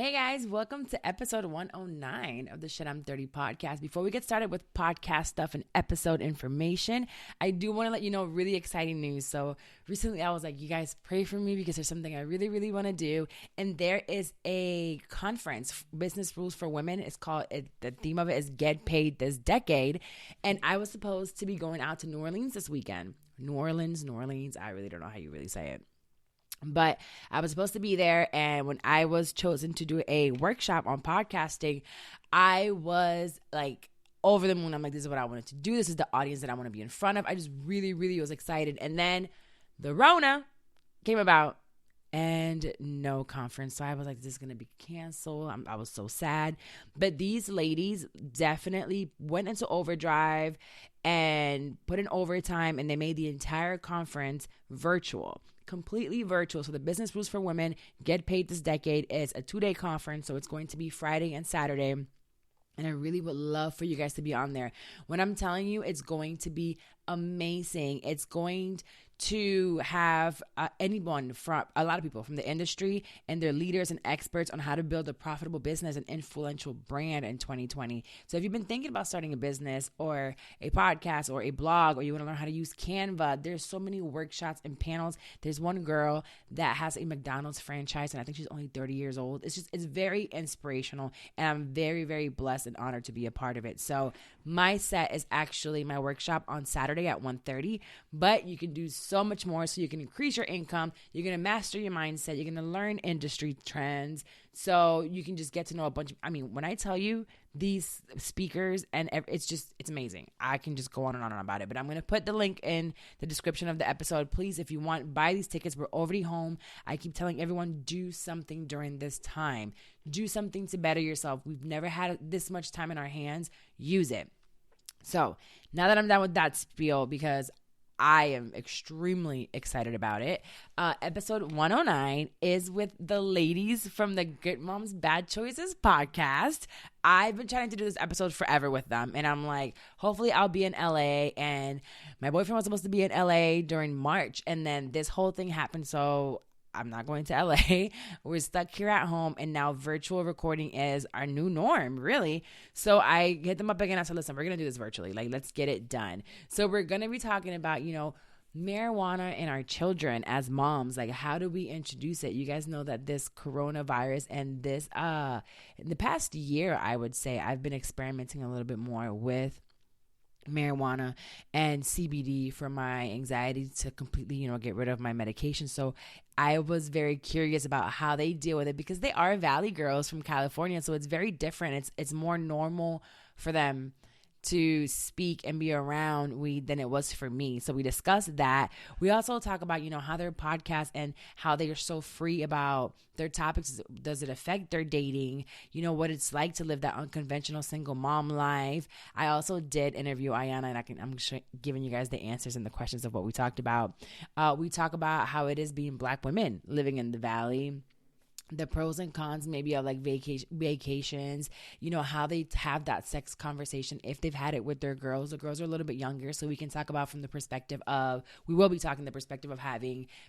Hey guys, welcome to episode 109 of the Shit I'm 30 podcast. Before we get started with podcast stuff and episode information, I do want to let you know really exciting news. So recently I was like, you guys pray for me because there's something I really want to do. And there is a conference, Business Rules for Women. It's called, the theme of it is Get Paid This Decade. And I was supposed to be going out to New Orleans this weekend. New Orleans. I really don't know how you really say it. But I was supposed to be there, and when I was chosen to do a workshop on podcasting, I was like over the moon. I'm like, this is what I wanted to do. This is the audience that I want to be in front of. I just really was excited. And then the Rona came about and no conference. So I was like, this is going to be canceled. I was so sad. But these ladies definitely went into overdrive and put in overtime, and they made the entire conference virtual. Completely virtual. So the Business Rules for Women Get Paid This Decade is a 2-day conference. So it's going to be Friday and Saturday. And I really would love for you guys to be on there. When I'm telling you, it's going to be amazing. It's going to have anyone from a lot of people from the industry and their leaders and experts on how to build a profitable business and influential brand in 2020. So if you've been thinking about starting a business or a podcast or a blog, or you want to learn how to use Canva, there's so many workshops and panels. There's one girl that has a McDonald's franchise, and I think she's only 30 years old. It's very inspirational, and I'm very blessed and honored to be a part of it. So my set is actually my workshop on Saturday at 1:30, but you can do so much more. So you can increase your income. You're going to master your mindset. You're going to learn industry trends. So you can just get to know a bunch of, when I tell you these speakers, and it's amazing. I can just go on and on about it, but I'm going to put the link in the description of the episode. Please, if you want, buy these tickets. We're already home. I keep telling everyone, do something during this time. Do something to better yourself. We've never had this much time in our hands. Use it. So now that I'm done with that spiel, because I am extremely excited about it. Episode 109 is with the ladies from the Good Moms Bad Choices podcast. I've been trying to do this episode forever with them, and I'm like, hopefully I'll be in LA. And my boyfriend was supposed to be in LA during March, and then this whole thing happened, so I'm not going to LA. We're stuck here at home, and now virtual recording is our new norm, really. So I hit them up again. I said, listen, we're going to do this virtually. Like, let's get it done. So we're going to be talking about, marijuana in our children as moms. Like, how do we introduce it? You guys know that this coronavirus and this, in the past year, I would say, I've been experimenting a little bit more with marijuana and CBD for my anxiety to completely, get rid of my medication. So I was very curious about how they deal with it, because they are Valley girls from California. So it's very different. It's more normal for them to speak and be around weed than it was for me. So we discussed that. We also talk about, how their podcast and how they are so free about their topics. Does it affect their dating? What it's like to live that unconventional single mom life. I also did interview Ayana, and I'm giving you guys the answers and the questions of what we talked about. We talk about how it is being Black women living in the Valley, the pros and cons maybe of like vacations, how they have that sex conversation if they've had it with their girls. The girls are a little bit younger, so we can talk about from the perspective of, we will be talking the perspective of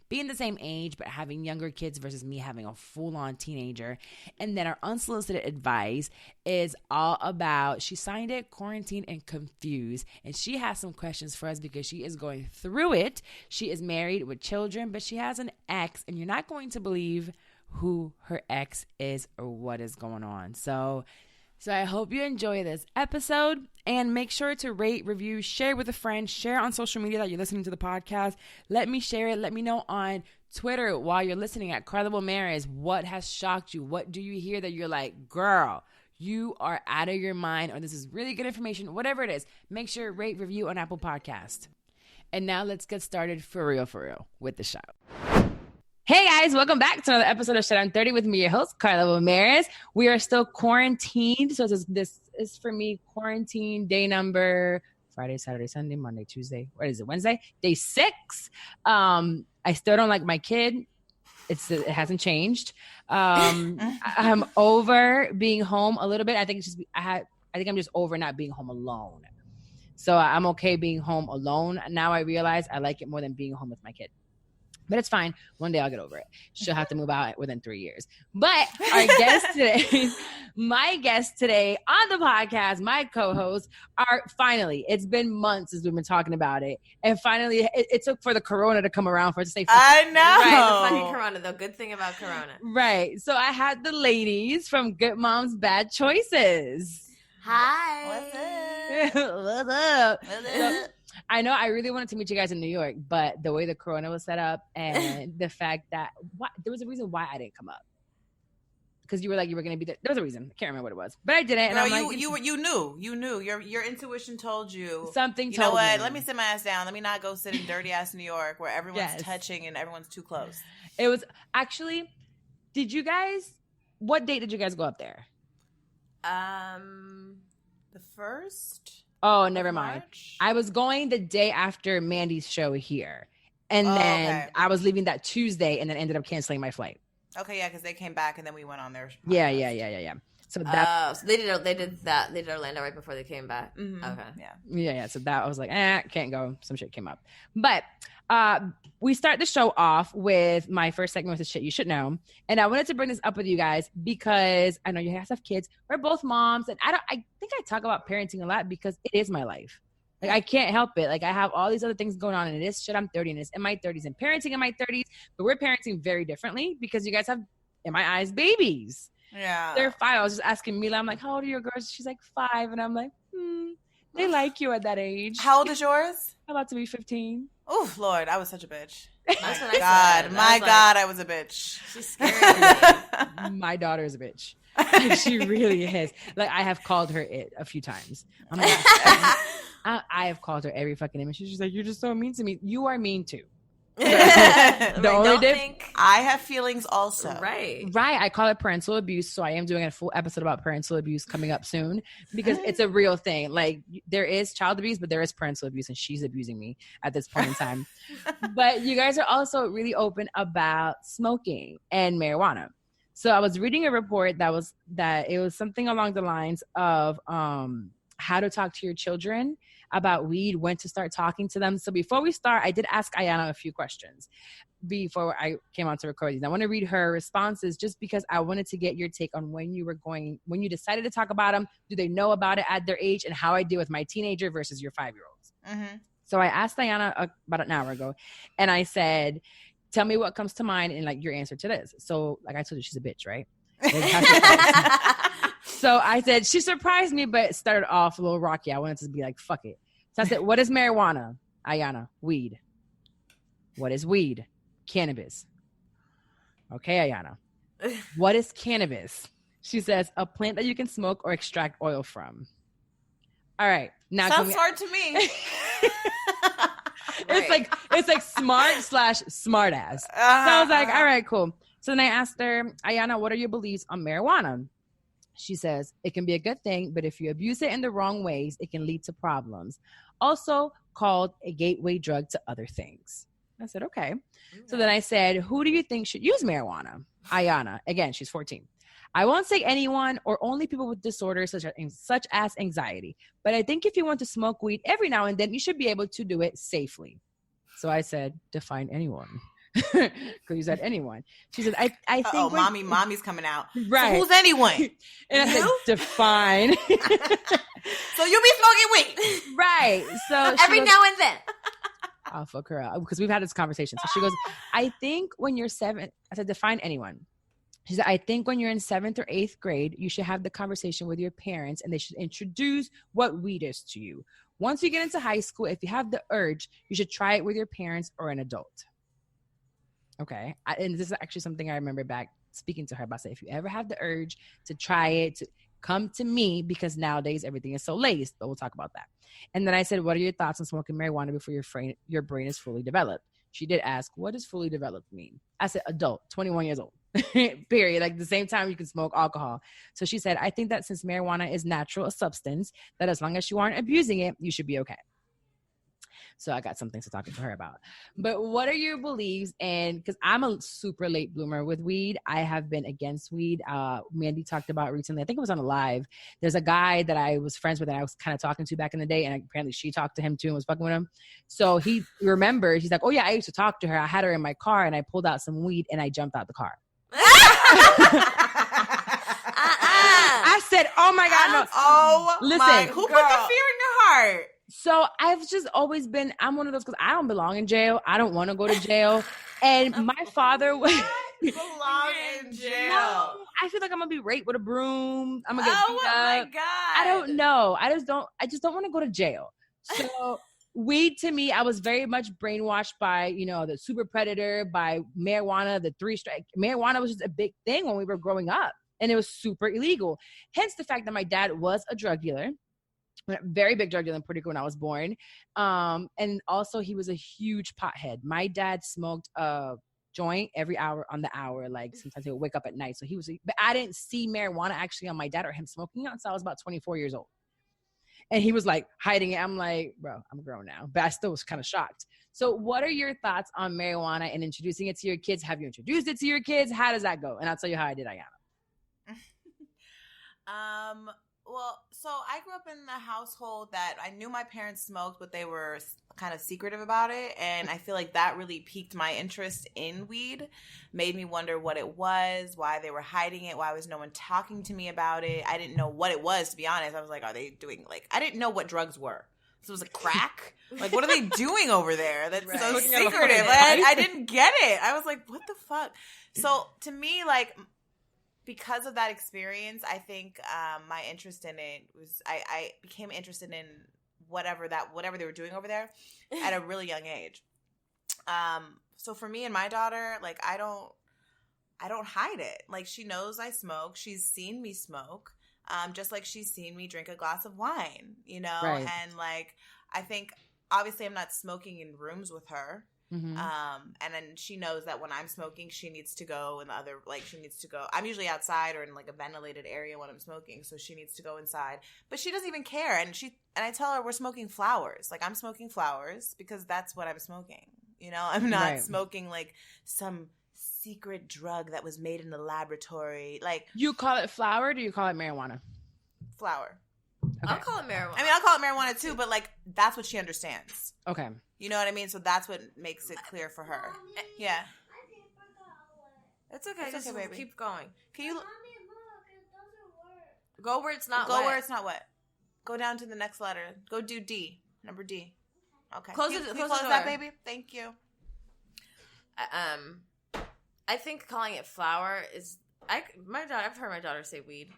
being the same age, but having younger kids versus me having a full-on teenager. And then our unsolicited advice is all about, she signed it, quarantined and confused. And she has some questions for us because she is going through it. She is married with children, but she has an ex, and you're not going to believe who her ex is or what is going on. So I hope you enjoy this episode, and make sure to rate, review, share with a friend, share on social media that you're listening to the podcast. Let me share it. Let me know on Twitter while you're listening at Carla Ramirez, what has shocked you? What do you hear that you're like, girl, you are out of your mind, or this is really good information, whatever it is. Make sure rate, review on Apple Podcast. And now let's get started for real with the show. Hey guys, welcome back to another episode of Shit I'm 30 with me, your host, Carla Ramirez. We are still quarantined. So this is for me, quarantine day number Friday, Saturday, Sunday, Monday, Tuesday. What is it? Wednesday? Day 6. I still don't like my kid. It hasn't changed. I'm over being home a little bit. I think I'm just over not being home alone. So I'm okay being home alone. Now I realize I like it more than being home with my kid. But it's fine. One day I'll get over it. She'll have to move out within 3 years. But our guest today, my guest today on the podcast, my co-host, are finally, it's been months since we've been talking about it. And finally, it took for the corona to come around for us to say, I know. Right, the fucking corona, though. Good thing about corona. Right. So I had the ladies from Good Moms Bad Choices. Hi. What's up? What's up? What's So, up? I know I really wanted to meet you guys in New York, but the way the corona was set up and the fact that there was a reason why I didn't come up. Because you were like, you were going to be there. There was a reason. I can't remember what it was, but I didn't. And Girl, I'm like, you knew. Your intuition told you. Something You told know what? me. Let me sit my ass down. Let me not go sit in dirty ass New York where everyone's Yes. touching and everyone's too close. It was actually, what date did you guys go up there? The first. Oh, never mind. March? I was going the day after Mandy's show here. And Oh, then okay. I was leaving that Tuesday and then ended up canceling my flight. Okay, yeah, because they came back and then we went on their. Yeah. So that, So they did Orlando right before they came back. Mhm. Okay. Yeah. yeah. So that I was like, can't go. Some shit came up. But we start the show off with my first segment, with the shit you should know. And I wanted to bring this up with you guys because I know you guys have kids. We're both moms. And I think I talk about parenting a lot because it is my life. Like, I can't help it. Like, I have all these other things going on, and it is shit. I'm 30, and it's in my 30s, and parenting in my 30s. But we're parenting very differently because you guys have, in my eyes, babies. Yeah. They're 5. I was just asking Mila, I'm like, how old are your girls? She's like 5. And I'm like, they like you at that age. How old is yours? I'm about to be 15. Oh, Lord, I was such a bitch. That's what I God, said. my God, I was a bitch. She's scary. My daughter is a bitch. Like, she really is. Like, I have called her it a few times. I'm like, I have called her every fucking name. And she's like, you're just so mean to me. You are mean too. Don't I have feelings also. Right. Right. I call it parental abuse. So I am doing a full episode about parental abuse coming up soon because it's a real thing. Like, there is child abuse, but there is parental abuse, and she's abusing me at this point in time. But you guys are also really open about smoking and marijuana. So I was reading a report that it was something along the lines of how to talk to your children about weed, when to start talking to them. So before we start, I did ask Ayana a few questions before I came on to record these. I want to read her responses just because I wanted to get your take on when you decided to talk about them. Do they know about it at their age, and how I deal with my teenager versus your 5-year-olds? Mm-hmm. So I asked Ayana about an hour ago, and I said, tell me what comes to mind and like your answer to this. So like I told you, she's a bitch, right? So I said, she surprised me, but started off a little rocky. I wanted to be like, fuck it. So I said, what is marijuana? Ayana, weed. What is weed? Cannabis. Okay, Ayana. What is cannabis? She says, a plant that you can smoke or extract oil from. All right. Now sounds hard to me. It's like smart ass. So I was like, all right, cool. So then I asked her, Ayana, what are your beliefs on marijuana? She says, it can be a good thing, but if you abuse it in the wrong ways, it can lead to problems. Also called a gateway drug to other things. I said, okay. So then I said, who do you think should use marijuana? Ayana. Again, she's 14. I won't say anyone or only people with disorders such as anxiety. But I think if you want to smoke weed every now and then, you should be able to do it safely. So I said, define anyone. Because you said anyone. She said, I think mommy's coming out. Right. So who's anyone? And I said, define. So you be smoking weed. Right. So every now and then. I'll fuck her up because we've had this conversation. So she goes, I think when you're 7, I said, define anyone. She said, I think when you're in 7th or 8th grade, you should have the conversation with your parents and they should introduce what weed is to you. Once you get into high school, if you have the urge, you should try it with your parents or an adult. Okay. And this is actually something I remember back speaking to her about. Say, if you ever have the urge to try it, to come to me, because nowadays everything is so laced, but we'll talk about that. And then I said, what are your thoughts on smoking marijuana before your brain is fully developed? She did ask, what does fully developed mean? I said, adult, 21 years old, period. Like the same time you can smoke alcohol. So she said, I think that since marijuana is natural, a substance, that as long as you aren't abusing it, you should be okay. So I got some things to talk to her about. But what are your beliefs? And because I'm a super late bloomer with weed, I have been against weed. Mandy talked about recently, I think it was on a live. There's a guy that I was friends with and I was kind of talking to back in the day. And apparently she talked to him too and was fucking with him. So he remembers, he's like, oh yeah, I used to talk to her. I had her in my car and I pulled out some weed and I jumped out the car. I said, oh my God, no. Oh, listen, who put the fear in your heart? So I've just always been, I'm one of those, because I don't belong in jail. I don't want to go to jail. And my father was belong in jail. No, I feel like I'm going to be raped with a broom. I'm going to get beat up. Oh my God. I don't know. I just don't want to go to jail. So weed to me, I was very much brainwashed by, you know, the super predator, by marijuana, the 3-strike. Marijuana was just a big thing when we were growing up. And it was super illegal. Hence the fact that my dad was a drug dealer. Very big drug dealer in Puerto Rico when I was born. And also he was a huge pothead. My dad smoked a joint every hour on the hour. Like sometimes he would wake up at night. So he was, but I didn't see marijuana actually on my dad or him smoking it until I was about 24 years old. And he was like hiding it. I'm like, bro, I'm grown now. But I still was kind of shocked. So what are your thoughts on marijuana and introducing it to your kids? Have you introduced it to your kids? How does that go? And I'll tell you how I did, Ayana. Well, so I grew up in a household that I knew my parents smoked, but they were kind of secretive about it. And I feel like that really piqued my interest in weed, made me wonder what it was, why they were hiding it, why was no one talking to me about it. I didn't know what it was, to be honest. I was like, are they doing, like, I didn't know what drugs were. So it was a crack? Like, what are they doing over there? That's right. So secretive. I didn't get it. I was like, what the fuck? So to me, like, because of that experience, I think my interest in it was I became interested in whatever they were doing over there at a really young age. So for me and my daughter, like I don't hide it. Like she knows I smoke. She's seen me smoke, just like she's seen me drink a glass of wine. You know, right. And like I think obviously I'm not smoking in rooms with her. Mm-hmm. And then she knows that when I'm smoking, she needs to go in the other, like she needs to go. I'm usually outside or in like a ventilated area when I'm smoking, so she needs to go inside. But she doesn't even care, and I tell her we're smoking flowers. Like I'm smoking flowers because that's what I'm smoking. You know, I'm not smoking like some secret drug that was made in the laboratory. Like you call it flower, or do you call it marijuana? Flower. Okay. I'll call it marijuana. I mean, I'll call it marijuana too, but like that's what she understands. Okay. You know what I mean? So that's what makes it clear for her. Yeah. It's okay. Just baby. Keep going. Can you go where it's not go wet. where it's not wet? Go down to the next letter. Go do D. Number D. Okay. Close that, baby. Thank you. I think calling it flower is. I've heard my daughter say weed,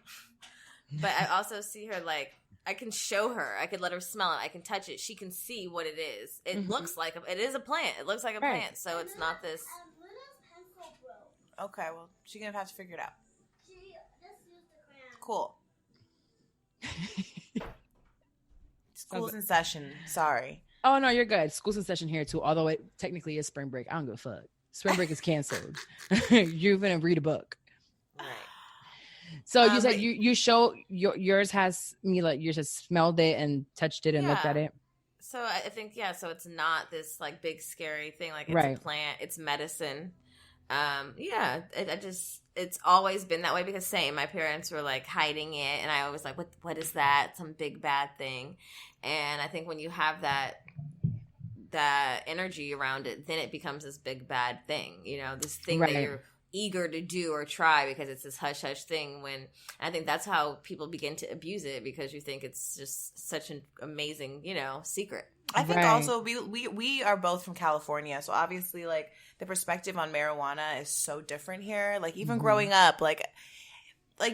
but I also see her like. I can show her. I could let her smell it. I can touch it. She can see what it is. It looks like it is a plant. It looks like a plant. So it's not this. Okay, well, she's gonna have to figure it out. Cool. School's in session. Sorry. Oh no, you're good. School's in session here too. Although it technically is spring break. I don't give a fuck. Spring break is canceled. You're gonna read a book. Right. So you said you show yours has Mila. Yours has smelled it and touched it and looked at it. So I think so it's not this like big scary thing. Like it's a plant. It's medicine. It's always been that way because my parents were like hiding it, and I always like what is that? Some big bad thing. And I think when you have that energy around it, then it becomes this big bad thing. You know, this thing that you're eager to do or try because it's this hush hush thing. When I think that's how people begin to abuse it because you think it's just such an amazing, secret. I think also we are both from California, so obviously like the perspective on marijuana is so different here. Like even growing up, like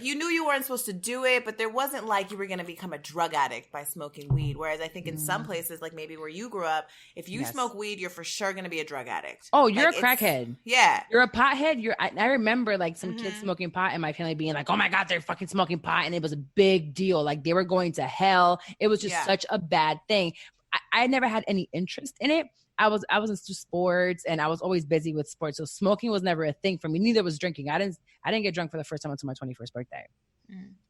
you knew you weren't supposed to do it, but there wasn't like you were going to become a drug addict by smoking weed. Whereas I think in some places, like maybe where you grew up, if you smoke weed, you're for sure going to be a drug addict. Oh, you're a crackhead. Yeah. You're a pothead. I remember like some kids smoking pot and my family being like, oh my God, they're fucking smoking pot. And it was a big deal. Like they were going to hell. It was just such a bad thing. I never had any interest in it. I was into sports and I was always busy with sports. So smoking was never a thing for me. Neither was drinking. I didn't get drunk for the first time until my 21st birthday.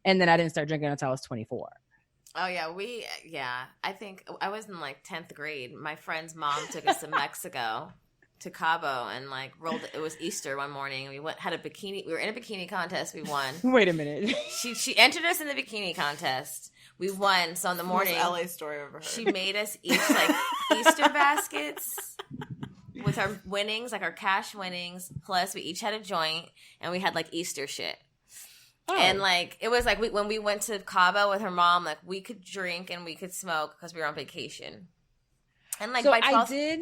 And then I didn't start drinking until I was 24. Oh yeah, I think I was in like 10th grade. My friend's mom took us to Mexico, to Cabo, and like it was Easter one morning. We had a bikini. We were in a bikini contest. We won. Wait a minute. She entered us in the bikini contest. We won. So in the morning, most LA story I've ever heard. She made us each like Easter baskets with our winnings, like our cash winnings. Plus, we each had a joint, and we had like Easter shit. Oh. And like it was like when we went to Cabo with her mom, like we could drink and we could smoke because we were on vacation. And like so I did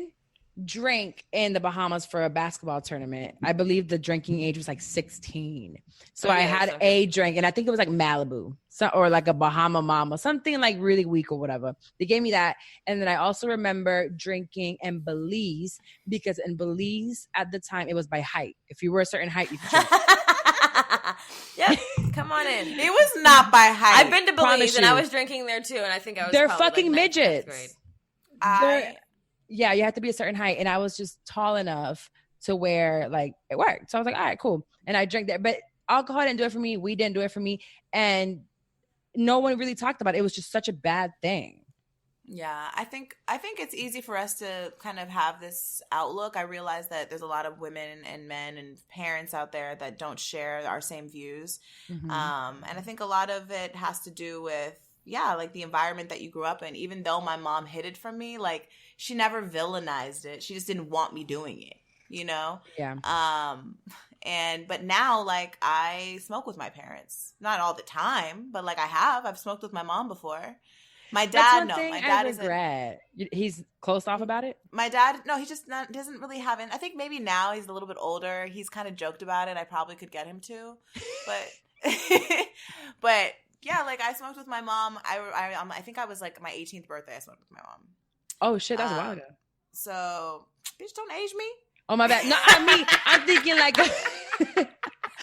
drink in the Bahamas for a basketball tournament. I believe the drinking age was like 16. So I had a drink, and I think it was like Malibu, or like a Bahama Mama, something like really weak or whatever. They gave me that. And then I also remember drinking in Belize, because in Belize at the time it was by height. If you were a certain height, you could drink. Yep, come on in. It was not by height. I've been to Belize and I was drinking there too, and I think I was. They're fucking like midgets. Yeah, you have to be a certain height, and I was just tall enough to where like it worked. So I was like, all right, cool, and I drank that. But alcohol didn't do it for me. Weed didn't do it for me, and no one really talked about it. It was just such a bad thing. Yeah, I think it's easy for us to kind of have this outlook. I realize that there's a lot of women and men and parents out there that don't share our same views. Mm-hmm. And I think a lot of it has to do with, like the environment that you grew up in. Even though my mom hid it from me, like she never villainized it. She just didn't want me doing it, you know? Yeah. But now, like, I smoke with my parents. Not all the time, but like I've smoked with my mom before. My dad, no. My dad I regret. He's closed off about it? My dad, no, he just doesn't really have it. I think maybe now he's a little bit older. He's kind of joked about it. I probably could get him to. But, but yeah, like I smoked with my mom. I think I was like my 18th birthday. I smoked with my mom. Oh, shit. That's a while ago. So, bitch, don't age me. Oh, my bad. No, I mean, I'm thinking like...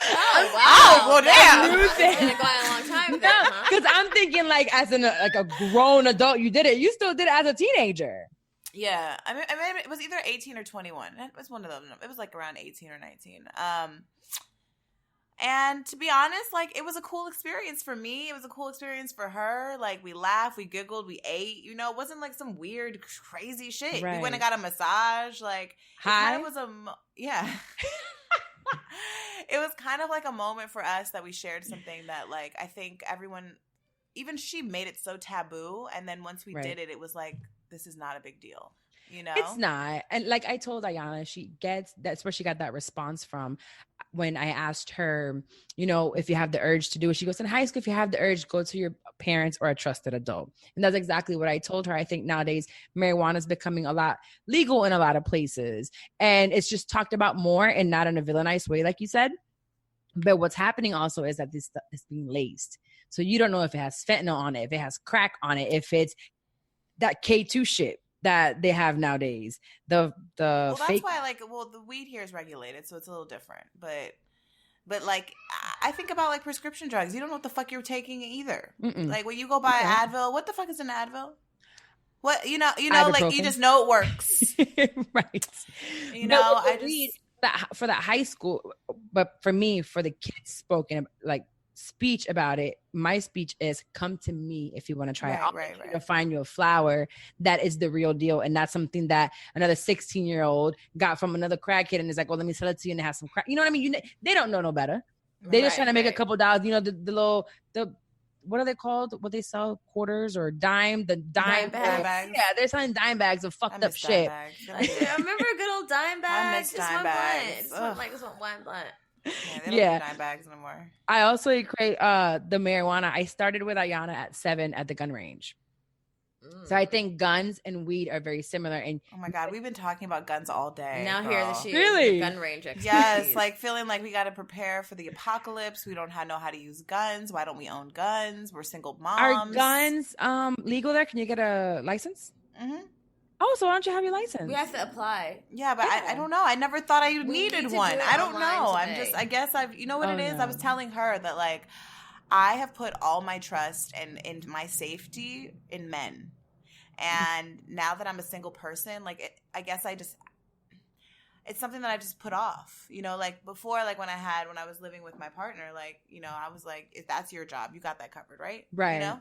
Oh, wow. Oh, well, damn. It's been going a long time then, huh? Because I'm thinking like as a grown adult, you did it. You still did it as a teenager. Yeah. I mean, it was either 18 or 21. It was one of them. It was like around 18 or 19. And to be honest, like it was a cool experience for me. It was a cool experience for her. Like we laughed, we giggled, we ate. You know, it wasn't like some weird, crazy shit. Right. We went and got a massage. Like, it kind of was yeah. It was kind of like a moment for us that we shared something that, like, I think everyone, even she made it so taboo. And then once we did it, it was like, this is not a big deal. You know? It's not. And like I told Ayana, that's where she got that response from when I asked her, you know, if you have the urge to do it. She goes, in high school, if you have the urge, go to your parents or a trusted adult. And that's exactly what I told her. I think nowadays marijuana is becoming a lot legal in a lot of places. And it's just talked about more and not in a villainized way, like you said. But what's happening also is that this stuff is being laced. So you don't know if it has fentanyl on it, if it has crack on it, if it's that K2 shit that they have nowadays. Well, that's why, like, the weed here is regulated, so it's a little different. But like, I think about like prescription drugs. You don't know what the fuck you're taking either. Mm-mm. Like when you go buy an Advil, what the fuck is an Advil? What you know, like you just know it works, right? You know, for that high school, but for me, for the kids spoken like speech about it, my speech is come to me if you want to try it. I'll to find you a flower that is the real deal, and that's something that another 16-year-old got from another crackhead and is like, well, let me sell it to you and have some crack. You know what I mean? They don't know no better. They're just trying to make a couple dollars. You know, the what are they called? What they sell, quarters or dime bags. Yeah, they're selling dime bags of fucked up shit. I remember good old dime bags. I miss dime bags. Just one blunt. Yeah, they don't do dime bags anymore. I also equate the marijuana. I started with Ayana at 7 at the gun range. So I think guns and weed are very similar. And oh my God, we've been talking about guns all day. Now here she really? is, gun range expertise. Yes, like feeling like we got to prepare for the apocalypse. We don't know how to use guns. Why don't we own guns? We're single moms. Are guns legal there? Can you get a license? Mm-hmm. Oh, so why don't you have your license? We have to apply. Yeah, but I don't know. I never thought I needed one. I don't know. I guess you know what it is? No. I was telling her that like I have put all my trust and in my safety in men. And now that I'm a single person, like I guess it's something that I just put off, you know, like before, like when I was living with my partner, like, you know, I was like, if that's your job, you got that covered, right? Right. You know?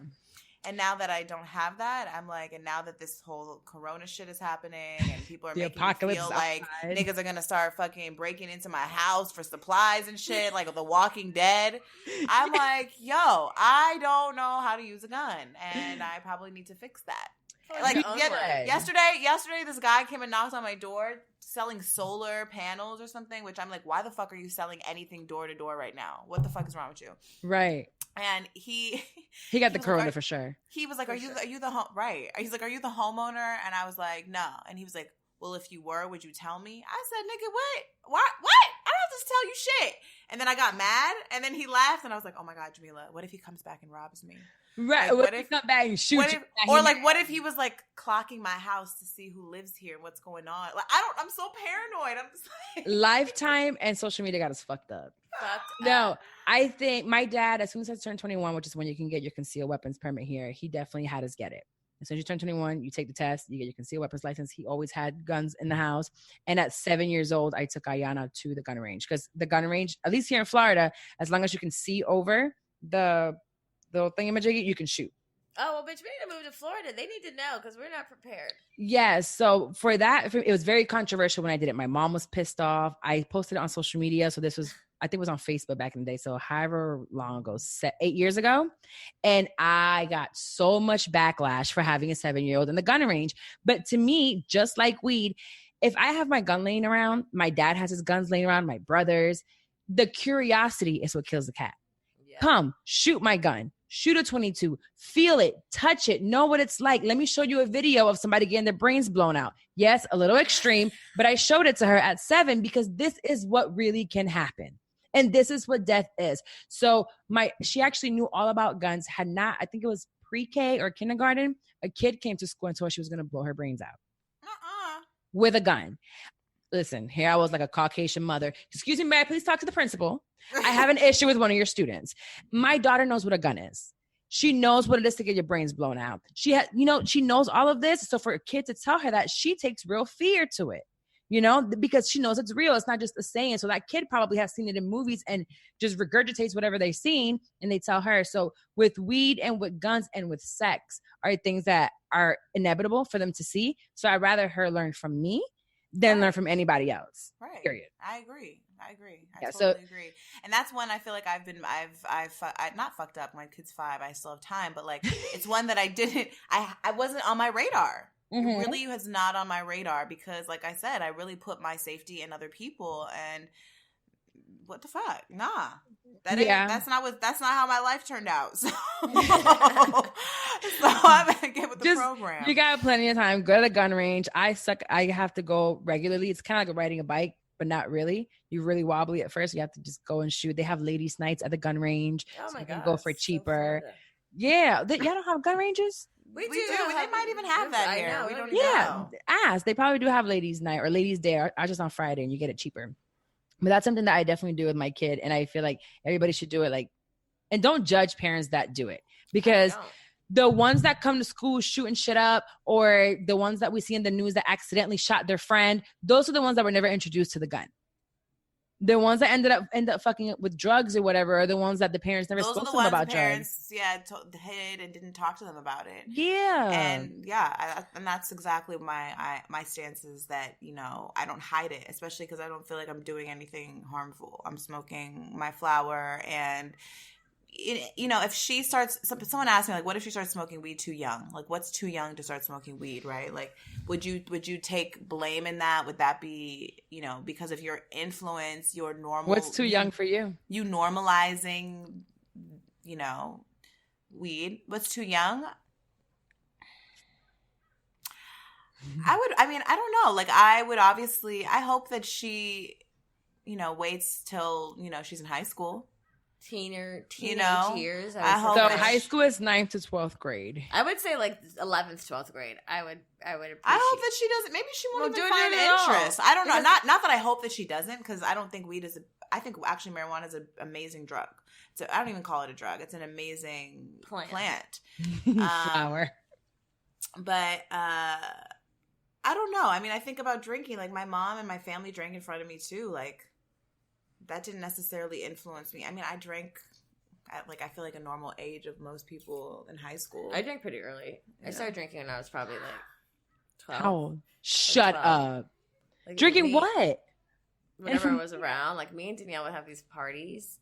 And now that I don't have that, I'm like, and now that this whole corona shit is happening and people are making me feel like niggas are going to start fucking breaking into my house for supplies and shit, like The Walking Dead. I'm like, yo, I don't know how to use a gun. And I probably need to fix that. Like yesterday, this guy came and knocked on my door selling solar panels or something, which I'm like, why the fuck are you selling anything door to door right now? What the fuck is wrong with you? Right. And he got the corona for sure. He was like, are you the right? He's like, are you the homeowner? And I was like, no. And he was like, well, if you were, would you tell me? I said, nigga, what? I don't have to tell you shit. And then I got mad, and then he laughed, and I was like, oh my God, Jamila, what if he comes back and robs me? Right. Like, what if he comes back and shoots you? Or like, what if he was like clocking my house to see who lives here and what's going on? Like, I'm so paranoid. I'm just like, Lifetime and social media got us fucked up. No, I think my dad, as soon as I turned 21, which is when you can get your concealed weapons permit here, he definitely had us get it. As soon as you turn 21, you take the test, you get your concealed weapons license. He always had guns in the house. And at 7 years old, I took Ayana to the gun range. Because the gun range, at least here in Florida, as long as you can see over the thingamajiggy, you can shoot. Oh, well, bitch, we need to move to Florida. They need to know because we're not prepared. Yes. So for that, it was very controversial when I did it. My mom was pissed off. I posted it on social media. So this was, I think it was on Facebook back in the day. So however long ago, 8 years ago. And I got so much backlash for having a 7-year-old in the gun range. But to me, just like weed, if I have my gun laying around, my dad has his guns laying around, my brothers, the curiosity is what kills the cat. Yeah. Come, shoot my gun. Shoot a 22, feel it, touch it, know what it's like. Let me show you a video of somebody getting their brains blown out. Yes, a little extreme, but I showed it to her at 7 because this is what really can happen. And this is what death is. So she actually knew all about guns, had not, I think it was pre-K or kindergarten, a kid came to school and told her she was going to blow her brains out with a gun. Listen, here I was like a Caucasian mother. Excuse me, may I please talk to the principal? I have an issue with one of your students. My daughter knows what a gun is. She knows what it is to get your brains blown out. She knows all of this. So for a kid to tell her that, she takes real fear to it, because she knows it's real. It's not just a saying. So that kid probably has seen it in movies and just regurgitates whatever they've seen and they tell her. So with weed and with guns and with sex are things that are inevitable for them to see. So I'd rather her learn from me than learn from anybody else. Right. Period. I agree. I totally agree. And that's one I feel like I've not fucked up. My kid's 5. I still have time, but like it's one that I wasn't on my radar. Mm-hmm. It really was not on my radar because, like I said, I really put my safety in other people. And what the fuck? Nah. That's not how my life turned out. So, I'm gonna get with the program. You got plenty of time. Go to the gun range. I have to go regularly. It's kind of like riding a bike, but not really. You're really wobbly at first. You have to just go and shoot. They have ladies' nights at the gun range. Oh my god! You can go for cheaper. So yeah, y'all don't have gun ranges. We do. They might even have that here. We don't even know. Ask. They probably do have ladies' night or ladies' day. Or just on Friday, and you get it cheaper. But that's something that I definitely do with my kid. And I feel like everybody should do it. And don't judge parents that do it, because the ones that come to school shooting shit up, or the ones that we see in the news that accidentally shot their friend, those are the ones that were never introduced to the gun. The ones that end up fucking with drugs or whatever are the ones that the parents never spoke to them about drugs. Hid and didn't talk to them about it. Yeah. And and that's exactly my stance is that, I don't hide it, especially because I don't feel like I'm doing anything harmful. I'm smoking my flower, and if she starts, someone asked me, like, what if she starts smoking weed too young? Like, what's too young to start smoking weed, right? Like, would you take blame in that? Would that be, because of your influence, your normal... What's too young for you? You normalizing, weed. What's too young? I don't know. Like, I would obviously... I hope that she, waits till, she's in high school. Teenage years. So high school is 9th to 12th grade. I would say like 11th, 12th grade. I would appreciate. I hope that she doesn't. Maybe she won't even find interest. I don't know. Not that I hope that she doesn't, because I don't think weed is. I think actually marijuana is an amazing drug. So I don't even call it a drug. It's an amazing plant. Flower. But I don't know. I mean, I think about drinking. Like, my mom and my family drank in front of me too. Like, that didn't necessarily influence me. I mean, I drank I feel like a normal age of most people in high school. I drank pretty early. I started drinking when I was probably like 12. How old? Shut 12. up. Like, Drinking what? Whenever I was around, like me and Danielle would have these parties,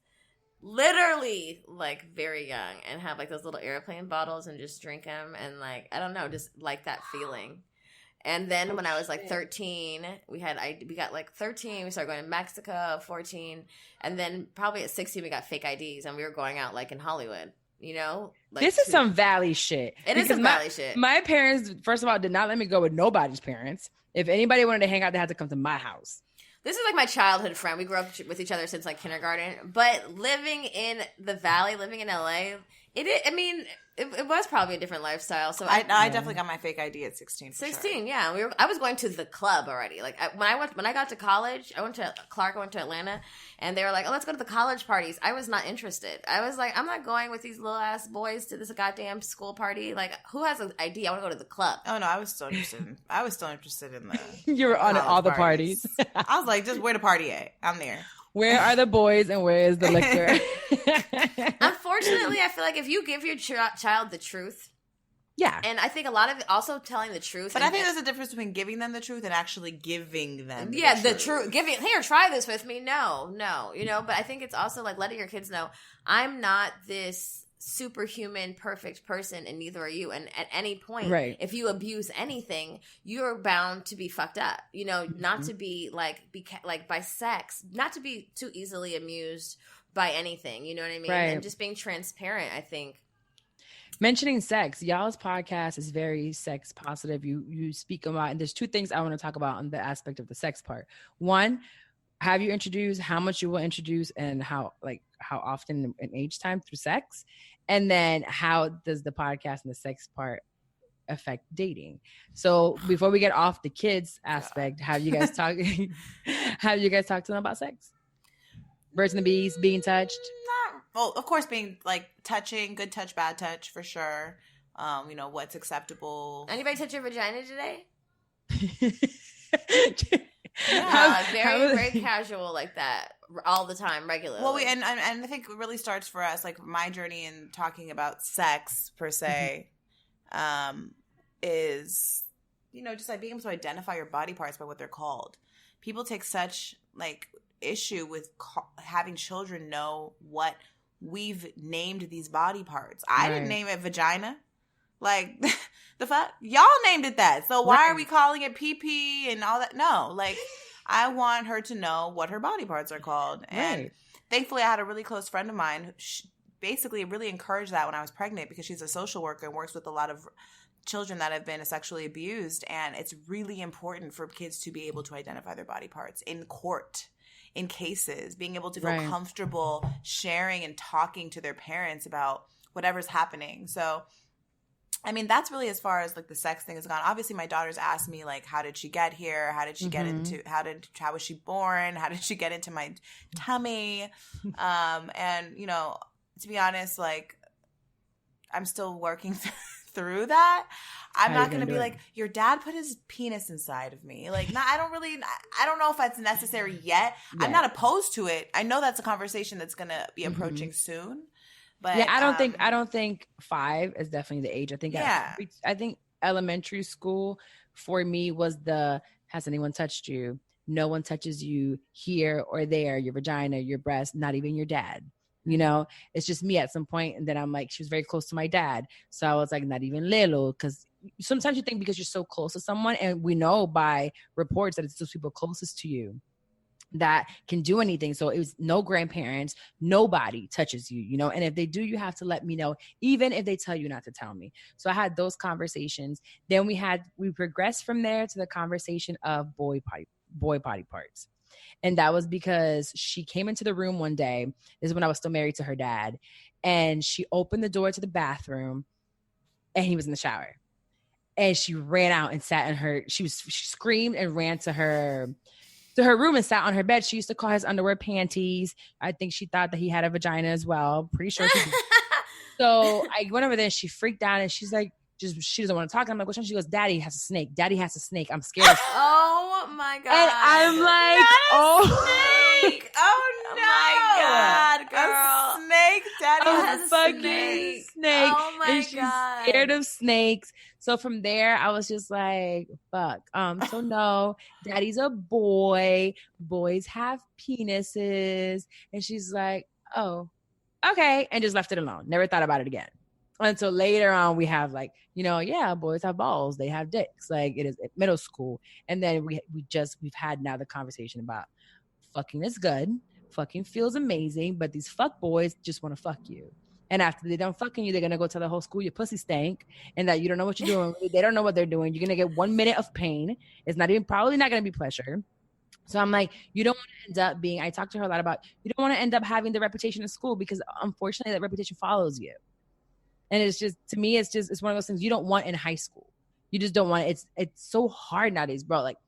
literally like very young, and have like those little airplane bottles and just drink them, and like I don't know, just like that feeling. And then when I was like 13, we got like 13. We started going to Mexico. 14, and then probably at 16 we got fake IDs, and we were going out like in Hollywood. You know, like this is some valley shit. It is some valley shit. My parents, first of all, did not let me go with nobody's parents. If anybody wanted to hang out, they had to come to my house. This is like my childhood friend. We grew up with each other since like kindergarten. But living in the valley, living in LA, it was probably a different lifestyle. So I definitely got my fake ID at 16. 16, sure. Yeah. I was going to the club already. Like when I got to college, I went to Atlanta, and they were like, "Oh, let's go to the college parties." I was not interested. I was like, "I'm not going with these little ass boys to this goddamn school party. Like, who has an ID? I want to go to the club." Oh no, I was still interested in the. You were on all the parties. I was like, just where the party at? I'm there. Where are the boys and where is the liquor? Unfortunately, I feel like if you give your child the truth, yeah, and I think a lot of it also telling the truth. But I think there's a difference between giving them the truth and actually giving them. The truth. Giving here, try this with me. No, you know. But I think it's also like letting your kids know I'm not this superhuman perfect person, and neither are you. And at any point, right, if you abuse anything, you're bound to be fucked up. You know, not to be like by sex, not to be too easily amused by anything. You know what I mean? Right. And just being transparent, I think. Mentioning sex, y'all's podcast is very sex positive. You speak about, and there's two things I want to talk about on the aspect of the sex part. One, have you introduced, how much you will introduce, and how often in age time through sex? And then how does the podcast and the sex part affect dating? So before we get off the kids aspect, have you guys talked to them about sex? Birds and the bees, being touched? Well, of course, being like touching, good touch, bad touch for sure. You know, what's acceptable. Anybody touch your vagina today? Yeah, very casual like that all the time, regularly. Well, and I think it really starts for us, like my journey in talking about sex per se, is, you know, just like being able to identify your body parts by what they're called. People take such like issue with having children know what we've named these body parts. I didn't name it vagina. Like, the fuck? Y'all named it that. So why are we calling it pee-pee and all that? No, like, I want her to know what her body parts are called. And thankfully, I had a really close friend of mine who basically really encouraged that when I was pregnant, because she's a social worker and works with a lot of children that have been sexually abused. And it's really important for kids to be able to identify their body parts in court, in cases, being able to feel comfortable sharing and talking to their parents about whatever's happening. So, I mean, that's really as far as like the sex thing has gone. Obviously, my daughters asked me like, how did she get here? How did she get into, how was she born? How did she get into my tummy? And, you know, to be honest, like, I'm still working through that. I'm not going to be like, your dad put his penis inside of me. Like, I don't know if that's necessary yet. Yeah. I'm not opposed to it. I know that's a conversation that's going to be approaching soon. But yeah, I don't think 5 is definitely the age. I think I think elementary school for me was has anyone touched you? No one touches you here or there, your vagina, your breast, not even your dad. You know, it's just me at some point. And then I'm like, she was very close to my dad. So I was like, not even little, because sometimes you think because you're so close to someone, and we know by reports that it's those people closest to you that can do anything. So it was no grandparents, nobody touches you, you know, and if they do, you have to let me know, even if they tell you not to tell me. So I had those conversations. Then we progressed from there to the conversation of boy body parts. And that was because she came into the room one day. This is when I was still married to her dad. And she opened the door to the bathroom and he was in the shower. And she ran out and sat in she screamed and ran to her room and sat on her bed. She used to call his underwear panties. I think she thought that he had a vagina as well. Pretty sure. So I went over there and she freaked out and she's like, she doesn't want to talk. I'm like, what's wrong? She goes, Daddy has a snake. Daddy has a snake. I'm scared. Oh my God. And I'm like, snake. Oh no. My God, girl. A snake, Daddy has has a a fucking snake. snake. Oh my And she's God. scared of snakes. So from there, I was just like, fuck. So no, daddy's a boy. Boys have penises. And she's like, oh, okay. And just left it alone. Never thought about it again. Until later on, we have like, yeah, boys have balls. They have dicks. Like it is at middle school. And then we've had now the conversation about fucking is good. Fucking feels amazing. But these fuck boys just want to fuck you. And after they don't fucking you, they're going to go tell the whole school your pussy stank and that you don't know what you're doing. They don't know what they're doing. You're going to get 1 minute of pain. It's probably not going to be pleasure. So I'm like, you don't want to end up being, I talked to her a lot about, you don't want to end up having the reputation in school because unfortunately that reputation follows you. And it's just, to me, it's one of those things you don't want in high school. You just don't want it. It's so hard nowadays, bro. Like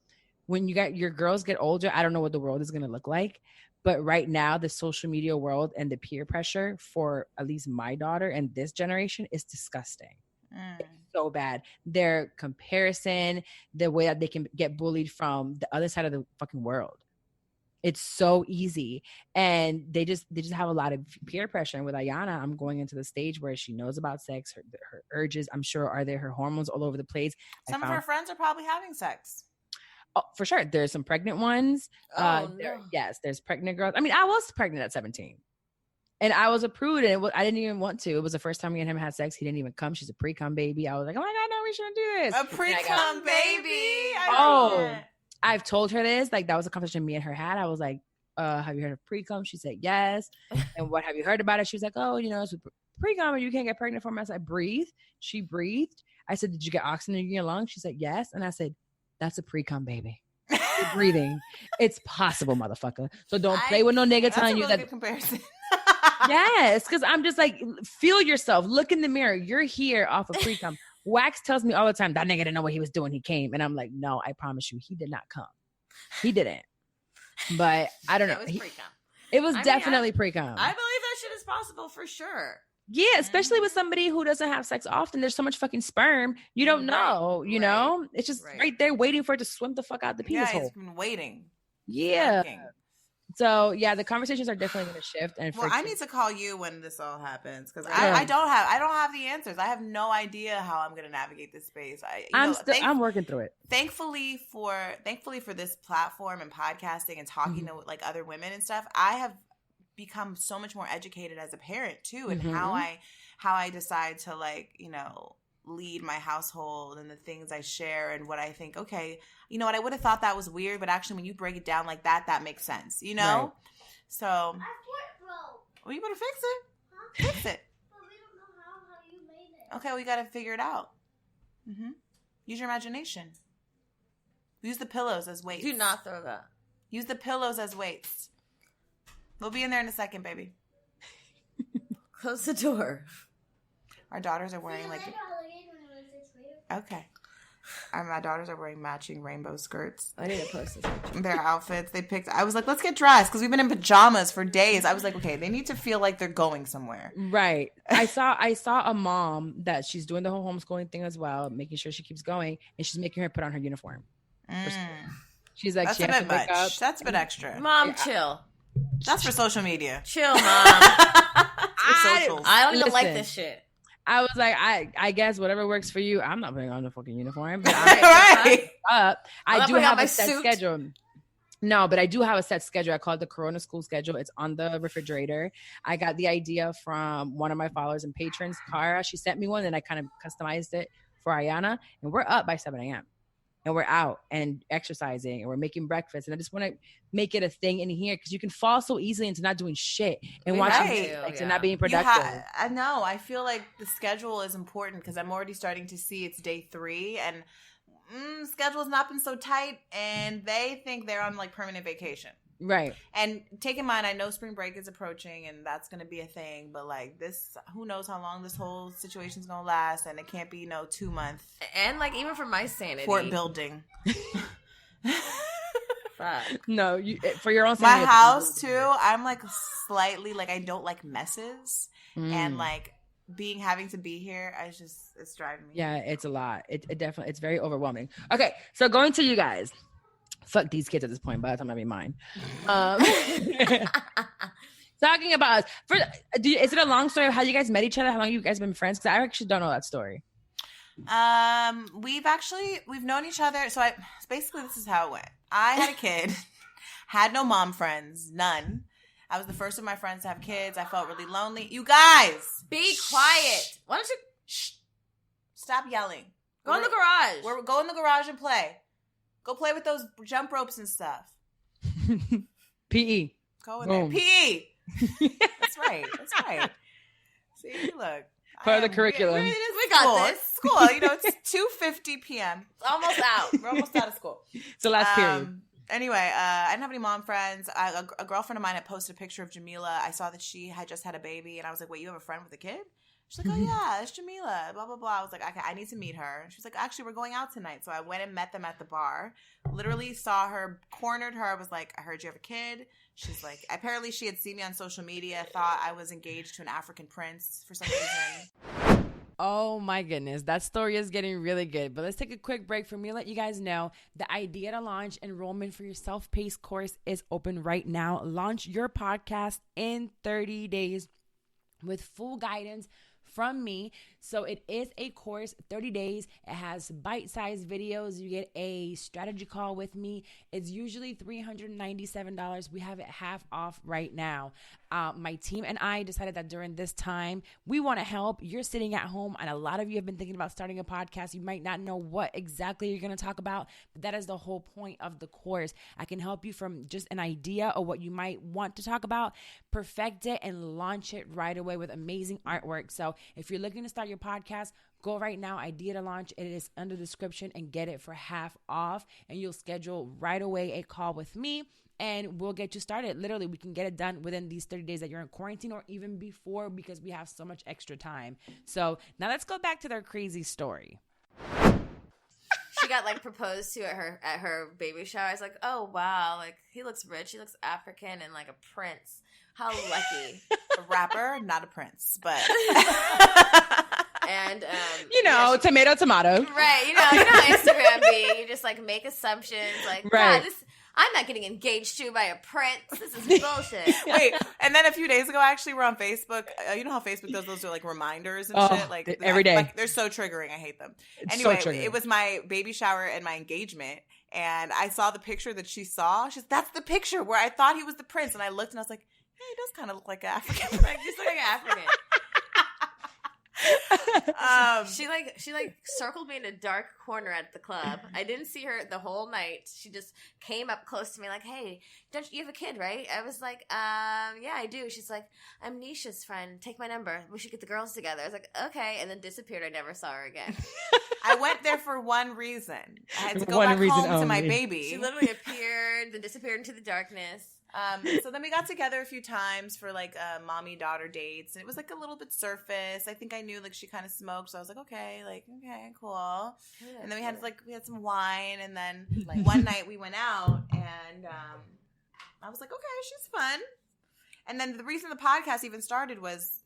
when your girls get older, I don't know what the world is going to look like. But right now, the social media world and the peer pressure for at least my daughter and this generation is disgusting. It's so bad. Their comparison, the way that they can get bullied from the other side of the fucking world. It's so easy. And they just have a lot of peer pressure. And with Ayana, I'm going into the stage where she knows about sex, her urges, I'm sure are there, her hormones all over the place. Some of her friends are probably having sex. Oh, for sure. There's some pregnant ones. No. Yes, there's pregnant girls. I mean, I was pregnant at 17. And I was a prude, and I didn't even want to. It was the first time me and him had sex. He didn't even come. She's a pre-cum baby. I was like, oh my God, no, we shouldn't do this. A pre-cum baby? I've told her this. Like, that was a conversation me and her had. I was like, have you heard of pre-cum? She said, yes. And what have you heard about it? She was like, oh, it's pre-cum and you can't get pregnant from it. I said, breathe. She breathed. I said, did you get oxygen in your lungs? She said, yes. And I said, that's a pre-cum baby. You're breathing. It's possible, motherfucker. So don't play with no nigga telling you that. Good comparison. Yes, because I'm just like, feel yourself. Look in the mirror. You're here off of pre-cum. Wax tells me all the time, that nigga didn't know what he was doing. He came. And I'm like, no, I promise you, he did not come. He didn't. But I don't know. It was pre-cum. It was definitely pre-cum. I believe that shit is possible for sure. Yeah, especially with somebody who doesn't have sex often. There's so much fucking sperm. You don't know, know? It's just right there waiting for it to swim the fuck out the penis hole. It's been waiting. Yeah. So, yeah, the conversations are definitely going to shift. And I need to call you when this all happens because I don't have the answers. I have no idea how I'm going to navigate this space. I'm working through it. Thankfully for this platform and podcasting and talking to like other women and stuff, I have become so much more educated as a parent too, and how I decide to lead my household and the things I share and what I think, okay, you know what, I would have thought that was weird, but actually when you break it down like that, that makes sense, Right. So well, you better fix it. Huh? Fix it. But we don't know how you made it. Okay, we got to figure it out. Use your imagination. Use the pillows as weights. Do not throw that. Use the pillows as weights. We'll be in there in a second, baby. Close the door. Our daughters are wearing okay. My daughters are wearing matching rainbow skirts. I need to post this. Their outfits they picked. I was like, let's get dressed because we've been in pajamas for days. I was like, okay, they need to feel like they're going somewhere. Right. I saw a mom that she's doing the whole homeschooling thing as well, making sure she keeps going, and she's making her put on her uniform. She's like, that's a bit much. That's a bit extra. Mom, chill. That's for social media. Chill, Mom. I don't even like this shit. I was like, I guess whatever works for you. I'm not putting on the fucking uniform, but I do have a set schedule. No, but I do have a set schedule. I call it the Corona School schedule. It's on the refrigerator. I got the idea from one of my followers and patrons, Cara. She sent me one, and I kind of customized it for Ayana. And we're up by 7 a.m. And we're out and exercising and we're making breakfast. And I just want to make it a thing in here because you can fall so easily into not doing shit and watching Netflix and not being productive. I know. I feel like the schedule is important because I'm already starting to see it's day 3 and schedule has not been so tight and they think they're on like permanent vacation. Right. And take in mind, I know spring break is approaching and that's going to be a thing, but like this, who knows how long this whole situation's going to last, and it can't be 2 months. And like, even for my sanity. Fort building. Fuck. No, for your own sanity. My house too, I'm like slightly, like I don't like messes and like having to be here, it's driving me. Yeah, it's a lot. It definitely, it's very overwhelming. Okay, so going to you guys. Fuck these kids at this point, by the time I be mine. So talking about us. Is it a long story of how you guys met each other? How long you guys been friends? Because I actually don't know that story. We've known each other. So basically this is how it went. I had a kid, had no mom friends, none. I was the first of my friends to have kids. I felt really lonely. You guys, be quiet. Why don't you stop yelling? Go in the garage. Go in the garage and play. Go play with those jump ropes and stuff. PE. Go in there. PE. That's right. See, look. Part of the curriculum. We got this. School. It's 2:50 p.m. It's almost out. We're almost out of school. It's the last period. Anyway, I didn't have any mom friends. A girlfriend of mine had posted a picture of Jamila. I saw that she had just had a baby, and I was like, wait, you have a friend with a kid? She's like, oh, yeah, it's Jamila, blah, blah, blah. I was like, okay, I need to meet her. She's like, actually, we're going out tonight. So I went and met them at the bar. Literally saw her, cornered her. I was like, I heard you have a kid. She's like, apparently she had seen me on social media, thought I was engaged to an African prince for some reason. Oh my goodness, that story is getting really good. But let's take a quick break for me to let you guys know the Idea to Launch enrollment for your self-paced course is open right now. Launch your podcast in 30 days with full guidance from me. So it is a course, 30 days. It has bite-sized videos. You get a strategy call with me. It's usually $397. We have it half off right now. My team and I decided that during this time, we want to help. You're sitting at home, and a lot of you have been thinking about starting a podcast. You might not know what exactly you're going to talk about, but that is the whole point of the course. I can help you from just an idea of what you might want to talk about, perfect it, and launch it right away with amazing artwork. So if you're looking to start your podcast, go right now, Idea to Launch. It is under the description and get it for half off. And you'll schedule right away a call with me and we'll get you started. Literally, we can get it done within these 30 days that you're in quarantine or even before because we have so much extra time. So now let's go back to their crazy story. She got proposed to at her baby shower. I was like, oh wow, he looks rich, he looks African and like a prince. How lucky. A rapper, not a prince, but and tomato. Right, you know how Instagram be. You just make assumptions, right. God, I'm not getting engaged to by a prince. This is bullshit. Wait, and then a few days ago, actually, we're on Facebook. You know how Facebook does those reminders and shit? Every day. They're so triggering. I hate them. It's anyway, so triggering. It was my baby shower and my engagement. And I saw the picture that she saw. She's that's the picture where I thought he was the prince. And I looked and I was like, hey, he does kind of look like an African. He's like African. She circled me in a dark corner at the club. I didn't see her the whole night. She just came up close to me hey, don't you have a kid, right? I was like, yeah, I do. She's like, I'm Nisha's friend. Take my number. We should get the girls together. I was like, okay. And then disappeared. I never saw her again. I went there for one reason. I had to go back home to my baby. She literally appeared, then disappeared into the darkness. So then we got together a few times for mommy-daughter dates, and it was a little bit surface. I think I knew she kind of smoked, so I was like, okay, cool. Good, and then we had some wine, and then one night we went out, and I was like, okay, she's fun. And then the reason the podcast even started was,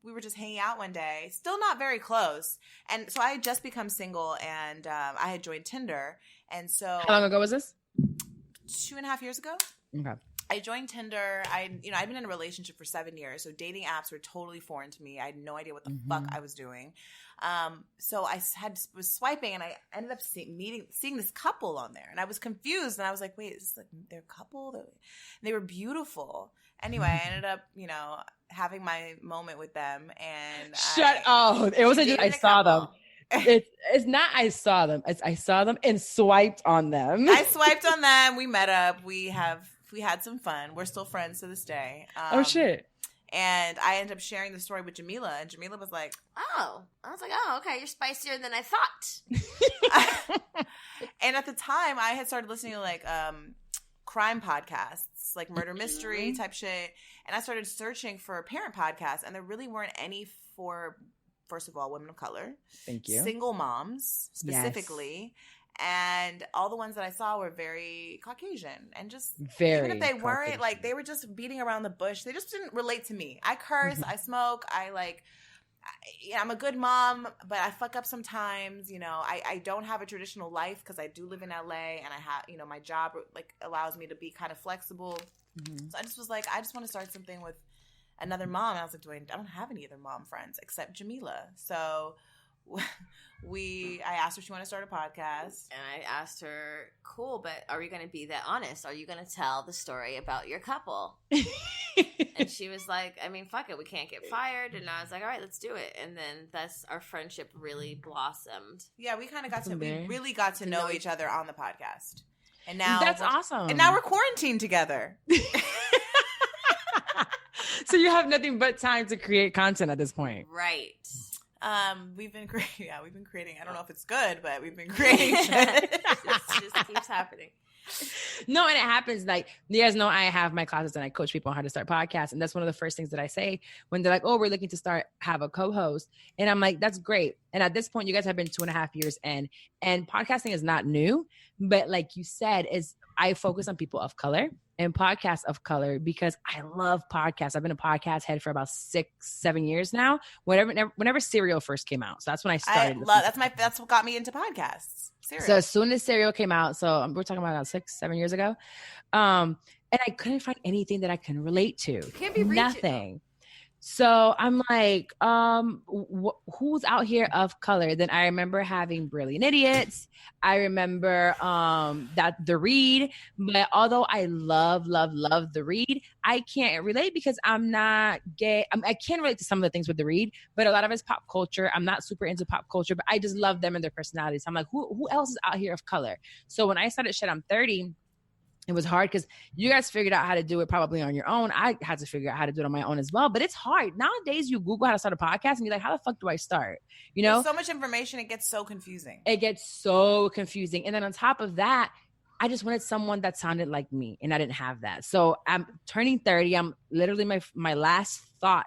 we were just hanging out one day, still not very close, and so I had just become single, and I had joined Tinder, and so how long ago was this? 2.5 years ago. Okay. I joined Tinder. I'd been in a relationship for 7 years, so dating apps were totally foreign to me. I had no idea what the fuck I was doing. So I was swiping, and I ended up seeing this couple on there, and I was confused, and I was like, "Wait, is this their couple?" And they were beautiful. Anyway, I ended up, having my moment with them, and it wasn't just I saw them. It's not I saw them. It's I saw them and swiped on them. I swiped on them. We met up. We had some fun. We're still friends to this day. Oh shit. And I ended up sharing the story with Jamila, and Jamila was like, oh. I was like, oh, okay, you're spicier than I thought. And at the time, I had started listening to crime podcasts, murder mystery type shit. And I started searching for parent podcasts, and there really weren't any for, first of all, women of color. Thank you. Single moms, specifically. Yes. And all the ones that I saw were very Caucasian, and just very, even if they weren't, they were just beating around the bush. They just didn't relate to me. I curse, I smoke, I'm a good mom, but I fuck up sometimes. I don't have a traditional life because I do live in LA, and I have, my job allows me to be kind of flexible Mm-hmm. So I just was like, I just want to start something with another mom. And I was like, I don't have any other mom friends except Jamila. So I asked her if she wanted to start a podcast. And I asked her, cool, but are we going to be that honest? Are you going to tell the story about your couple? And she was like, I mean, fuck it. We can't get fired. And I was like, all right, let's do it. And then our friendship really blossomed. Yeah, we really got to know each other on the podcast. And now that's awesome. And now we're quarantined together. So you have nothing but time to create content at this point. Right. We've been creating. I don't know if it's good, but we've been creating shit. It just keeps happening. No, and it happens. Like, you guys know, I have my classes and I coach people on how to start podcasts. And that's one of the first things that I say when they're like, oh, we're looking to have a co-host. And I'm like, that's great. And at this point, you guys have been 2.5 years in, and podcasting is not new. But like you said, I focus on people of color and podcasts of color because I love podcasts. I've been a podcast head for about 6-7 years now. Whenever Serial first came out, so that's when I started. That's what got me into podcasts. Serial. So as soon as Serial came out, so we're talking about 6-7 years ago, and I couldn't find anything that I can relate to. Can't be nothing. So I'm like, who's out here of color? Then I remember having Brilliant Idiots. I remember that The Read. But although I love The Read, I can't relate because I'm not gay. I can relate to some of the things with The Read, but a lot of it's pop culture. I'm not super into pop culture, but I just love them and their personalities. I'm like, who else is out here of color? So when I started Shit, I'm 30, it was hard because you guys figured out how to do it probably on your own. I had to figure out how to do it on my own as well. But it's hard. Nowadays, you Google how to start a podcast and you're like, how the fuck do I start? You know? There's so much information. It gets so confusing. It gets so confusing. And then on top of that, I just wanted someone that sounded like me. And I didn't have that. So I'm turning 30. I'm literally my last thought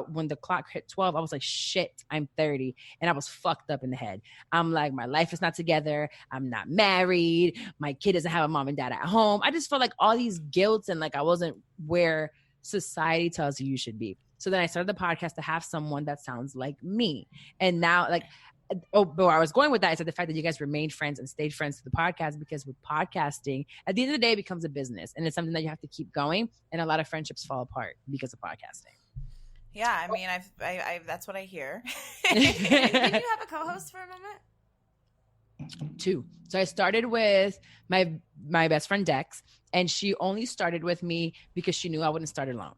when the clock hit 12, I was like, shit, I'm 30. And I was fucked up in the head. I'm like, my life is not together. I'm not married. My kid doesn't have a mom and dad at home. I just felt like all these guilt and like I wasn't where society tells you should be. So then I started the podcast to have someone that sounds like me. And now, like, where I was going with that is that the fact that you guys remained friends and stayed friends to the podcast, because with podcasting, at the end of the day, it becomes a business and it's something that you have to keep going. And a lot of friendships fall apart because of podcasting. Yeah, I mean, I that's what I hear. Did you have a co-host for a moment? 2. So I started with my best friend Dex, and she only started with me because she knew I wouldn't start alone.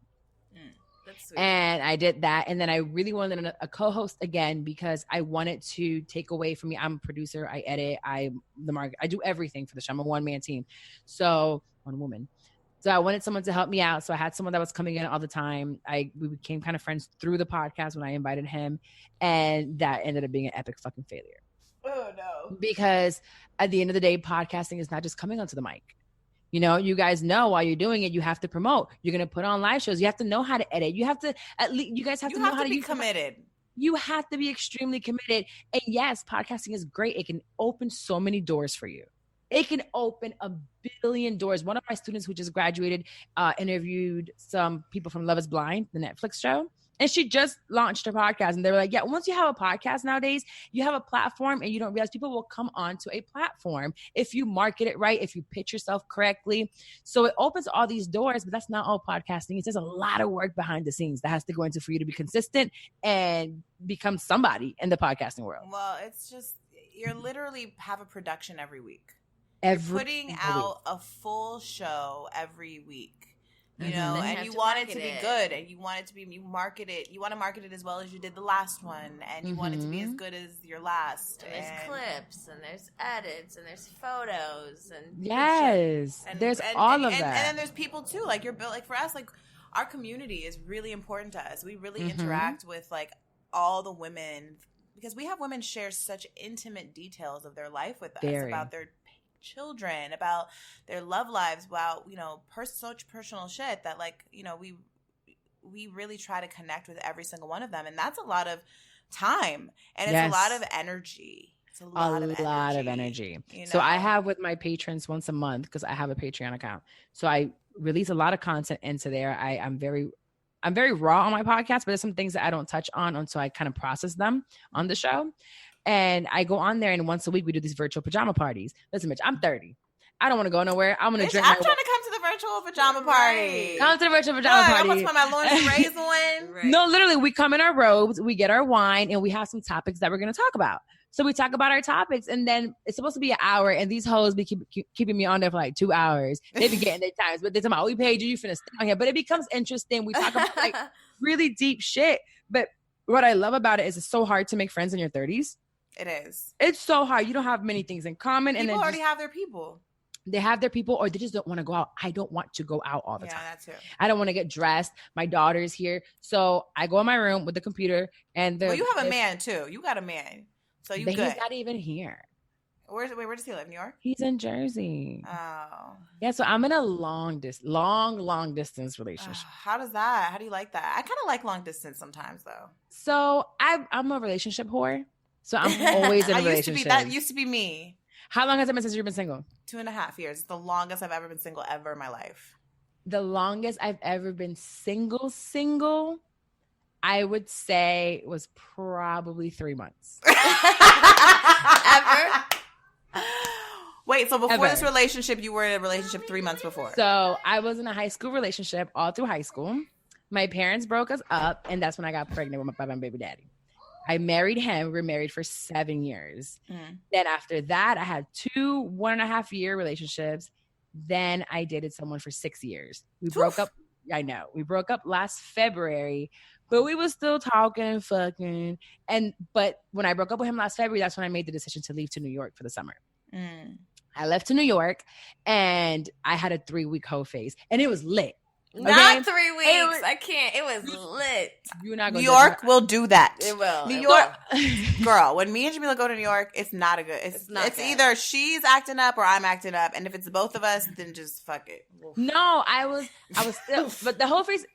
That's sweet. And I did that, and then I really wanted a co-host again because I wanted to take away from me. I'm a producer. I edit. I do everything for the show. I'm a one-man team. So one woman. So I wanted someone to help me out. So I had someone that was coming in all the time. We became kind of friends through the podcast when I invited him. And that ended up being an epic fucking failure. Oh, no. Because at the end of the day, podcasting is not just coming onto the mic. You know, you guys know while you're doing it, you have to promote. You're going to put on live shows. You have to know how to edit. You have to, at least, you guys have to know how to be committed. You have to be extremely committed. And yes, podcasting is great. It can open so many doors for you. It can open a billion doors. One of my students who just graduated interviewed some people from Love is Blind, the Netflix show. And she just launched her podcast. And they were like, yeah, once you have a podcast nowadays, you have a platform and you don't realize people will come onto a platform if you market it right, if you pitch yourself correctly. So it opens all these doors, but that's not all podcasting. It's just a lot of work behind the scenes that has to go into for you to be consistent and become somebody in the podcasting world. Well, it's just, you're literally have a production every week. Putting out a full show every week, you know, and you want it to be good, and you want it to be, you want to market it as well as you did the last one, and you want it to be as good as your last. And there's clips, and there's edits, and there's photos, and yes, there's all of that. And then there's people too, like you're built, like for us, like our community is really important to us. We really interact with like all the women, because we have women share such intimate details of their life with us, about their children, about their love lives, about, you know, such personal shit that, like, you know, we really try to connect with every single one of them, and that's a lot of time, and it's a lot of energy. It's a lot of energy. You know? So I have with my patrons once a month, because I have a Patreon account, so I release a lot of content into there. I'm very raw on my podcast, but there's some things that I don't touch on until I kind of process them on the show. And I go on there, and once a week we do these virtual pajama parties. Listen, bitch, I'm 30. I don't want to go nowhere. I'm going to drink. I'm trying to come to the virtual pajama party. Come to the virtual pajama party. I'm about to put my lingerie's on. Right. No, literally, we come in our robes, we get our wine, and we have some topics that we're going to talk about. So we talk about our topics, and then it's supposed to be an hour, and these hoes be keeping me on there for like 2 hours. They be getting their times, but they're talking about, we paid you, you finna stay on here. But it becomes interesting. We talk about like really deep shit. But what I love about it is it's so hard to make friends in your 30s. It is. It's so hard. You don't have many things in common. People and already have their people. They have their people, or they just don't want to go out. I don't want to go out all the time. Yeah, that too. I don't want to get dressed. My daughter's here. So I go in my room with the computer and Well, you have a man too. You got a man. So you good. He's not even here. Where does he live? New York? He's in Jersey. Oh. Yeah, so I'm in a long distance relationship. How does that? How do you like that? I kind of like long distance sometimes though. So I'm a relationship whore. So I'm always in a relationship. That used to be me. How long has it been since you've been single? 2.5 years. It's the longest I've ever been single ever in my life. The longest I've ever been single, I would say was probably 3 months. Ever? Wait, so before Ever. this relationship, you were in a relationship 3 months before. So I was in a high school relationship all through high school. My parents broke us up, and that's when I got pregnant with my baby daddy. I married him. We were married for 7 years. Mm. Then after that, I had 2 1.5-year relationships. Then I dated someone for 6 years. We broke up. I know. We broke up last February, but we was still talking and fucking. But when I broke up with him last February, that's when I made the decision to leave to New York for the summer. Mm. I left to New York, and I had a 3-week hoe phase, and it was lit. Not 3 weeks. I can't. It was lit. You're not New gonna York will do that. It will. New It York, will. girl. When me and Jamila go to New York, it's not a good. It's not good. either she's acting up or I'm acting up, and if it's both of us, then just fuck it. No, I was still, but the whole face,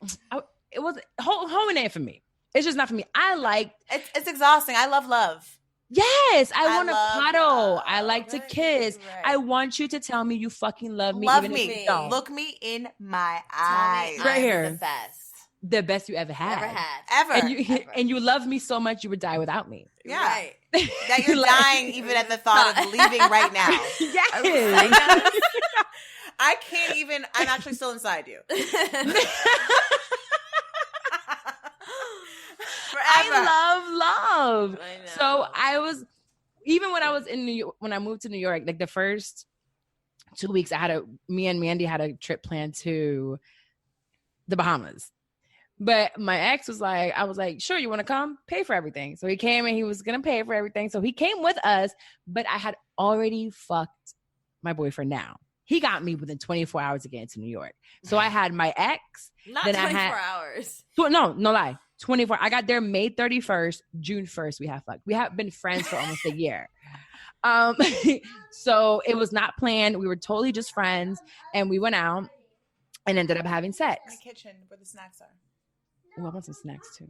it was hoeing it for me. It's just not for me. I like. It's exhausting. I love love. Yes, I want to love cuddle. love. I like to Right, kiss. right. I want you to tell me you fucking love me. Love even me. If you don't. Look me in my Tell me eyes. Right I'm here. The best. The best you ever had. Ever had. Ever. And you Ever. and you love me so much you would die without me. Yeah. Right. That you're Like- dying even at the thought of leaving right now. Yes. I can't even. I'm actually still inside you. Forever. I love love. I know. So I was, even when I was in New York, when I moved to New York, like the first 2 weeks, me and Mandy had a trip planned to the Bahamas. But my ex was like, I was like, sure, you want to come? Pay for everything. So he came and he was going to pay for everything. So he came with us, but I had already fucked my boyfriend now. He got me within 24 hours to get into New York. So I had my ex. Not then 24 I had, hours. No lie. 24. I got there May 31st, June 1st. We have fucked. We have been friends for almost a year. So it was not planned. We were totally just friends, and we went out and ended up having sex. In the kitchen where the snacks are. Oh, I want some snacks too.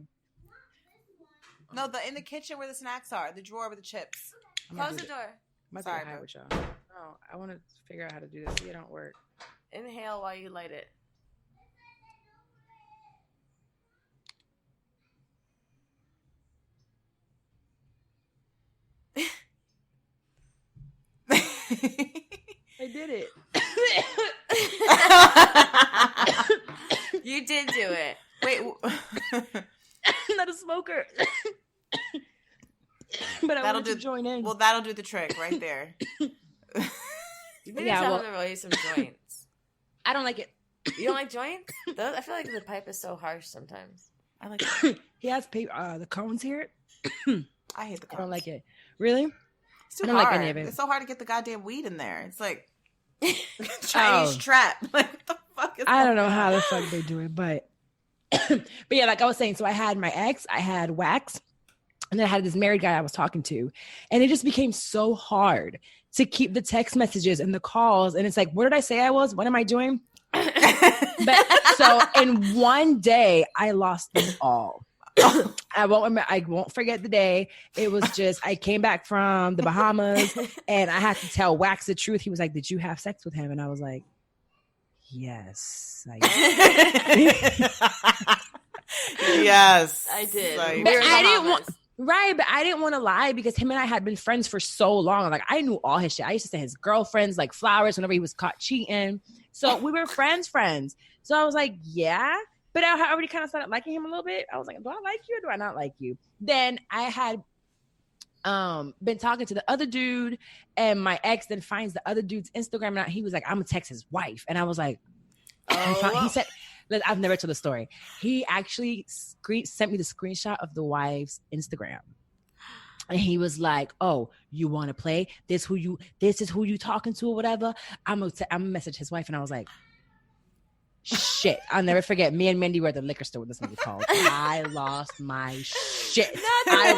No, in the kitchen where the snacks are. The drawer with the chips. Close the door. Sorry, Sorry, boo. with y'all. Oh, I want to figure out how to do this. See, it don't work. Inhale while you light it. I did it. You did do it. Wait. I'm not a smoker. But I That'll wanted to do- join in. Well, that'll do the trick right there. You need Yeah, to tell well- him to roll you some joints. I don't like it. You don't like joints? Those, I feel like the pipe is so harsh sometimes. I like it. He has paper, the cones here. I hate the I don't cones. like it. Really? It's too I don't like hard. any of it. It's so hard to get the goddamn weed in there. It's like Chinese trap. Like, what the fuck is I don't going know how on? the fuck they do it, but but yeah, like I was saying, so I had my ex, I had Wax, and then I had this married guy I was talking to, and it just became so hard to keep the text messages and the calls, and it's like, where did I say I was? What am I doing? But so in one day, I lost them all. I won't forget the day. It was just, I came back from the Bahamas and I had to tell Wax the truth. He was like, did you have sex with him? And I was like, yes, I did. Yes. I did. Like, But We were in I didn't Bahamas. want, right, but I didn't want to lie because him and I had been friends for so long. Like I knew all his shit. I used to send his girlfriends like flowers whenever he was caught cheating. So we were friends. So I was like, yeah. But I already kind of started liking him a little bit. I was like, do I like you or do I not like you? Then I had been talking to the other dude, and my ex then finds the other dude's Instagram, and he was like, I'm gonna text his wife. And I was like, he said, I've never told the story. He actually sent me the screenshot of the wife's Instagram. And he was like, oh, you want to play? This is who you talking to or whatever. I'm gonna message his wife. And I was like, shit. I'll never forget. Me and Mindy were at the liquor store when this movie called. I lost my shit. I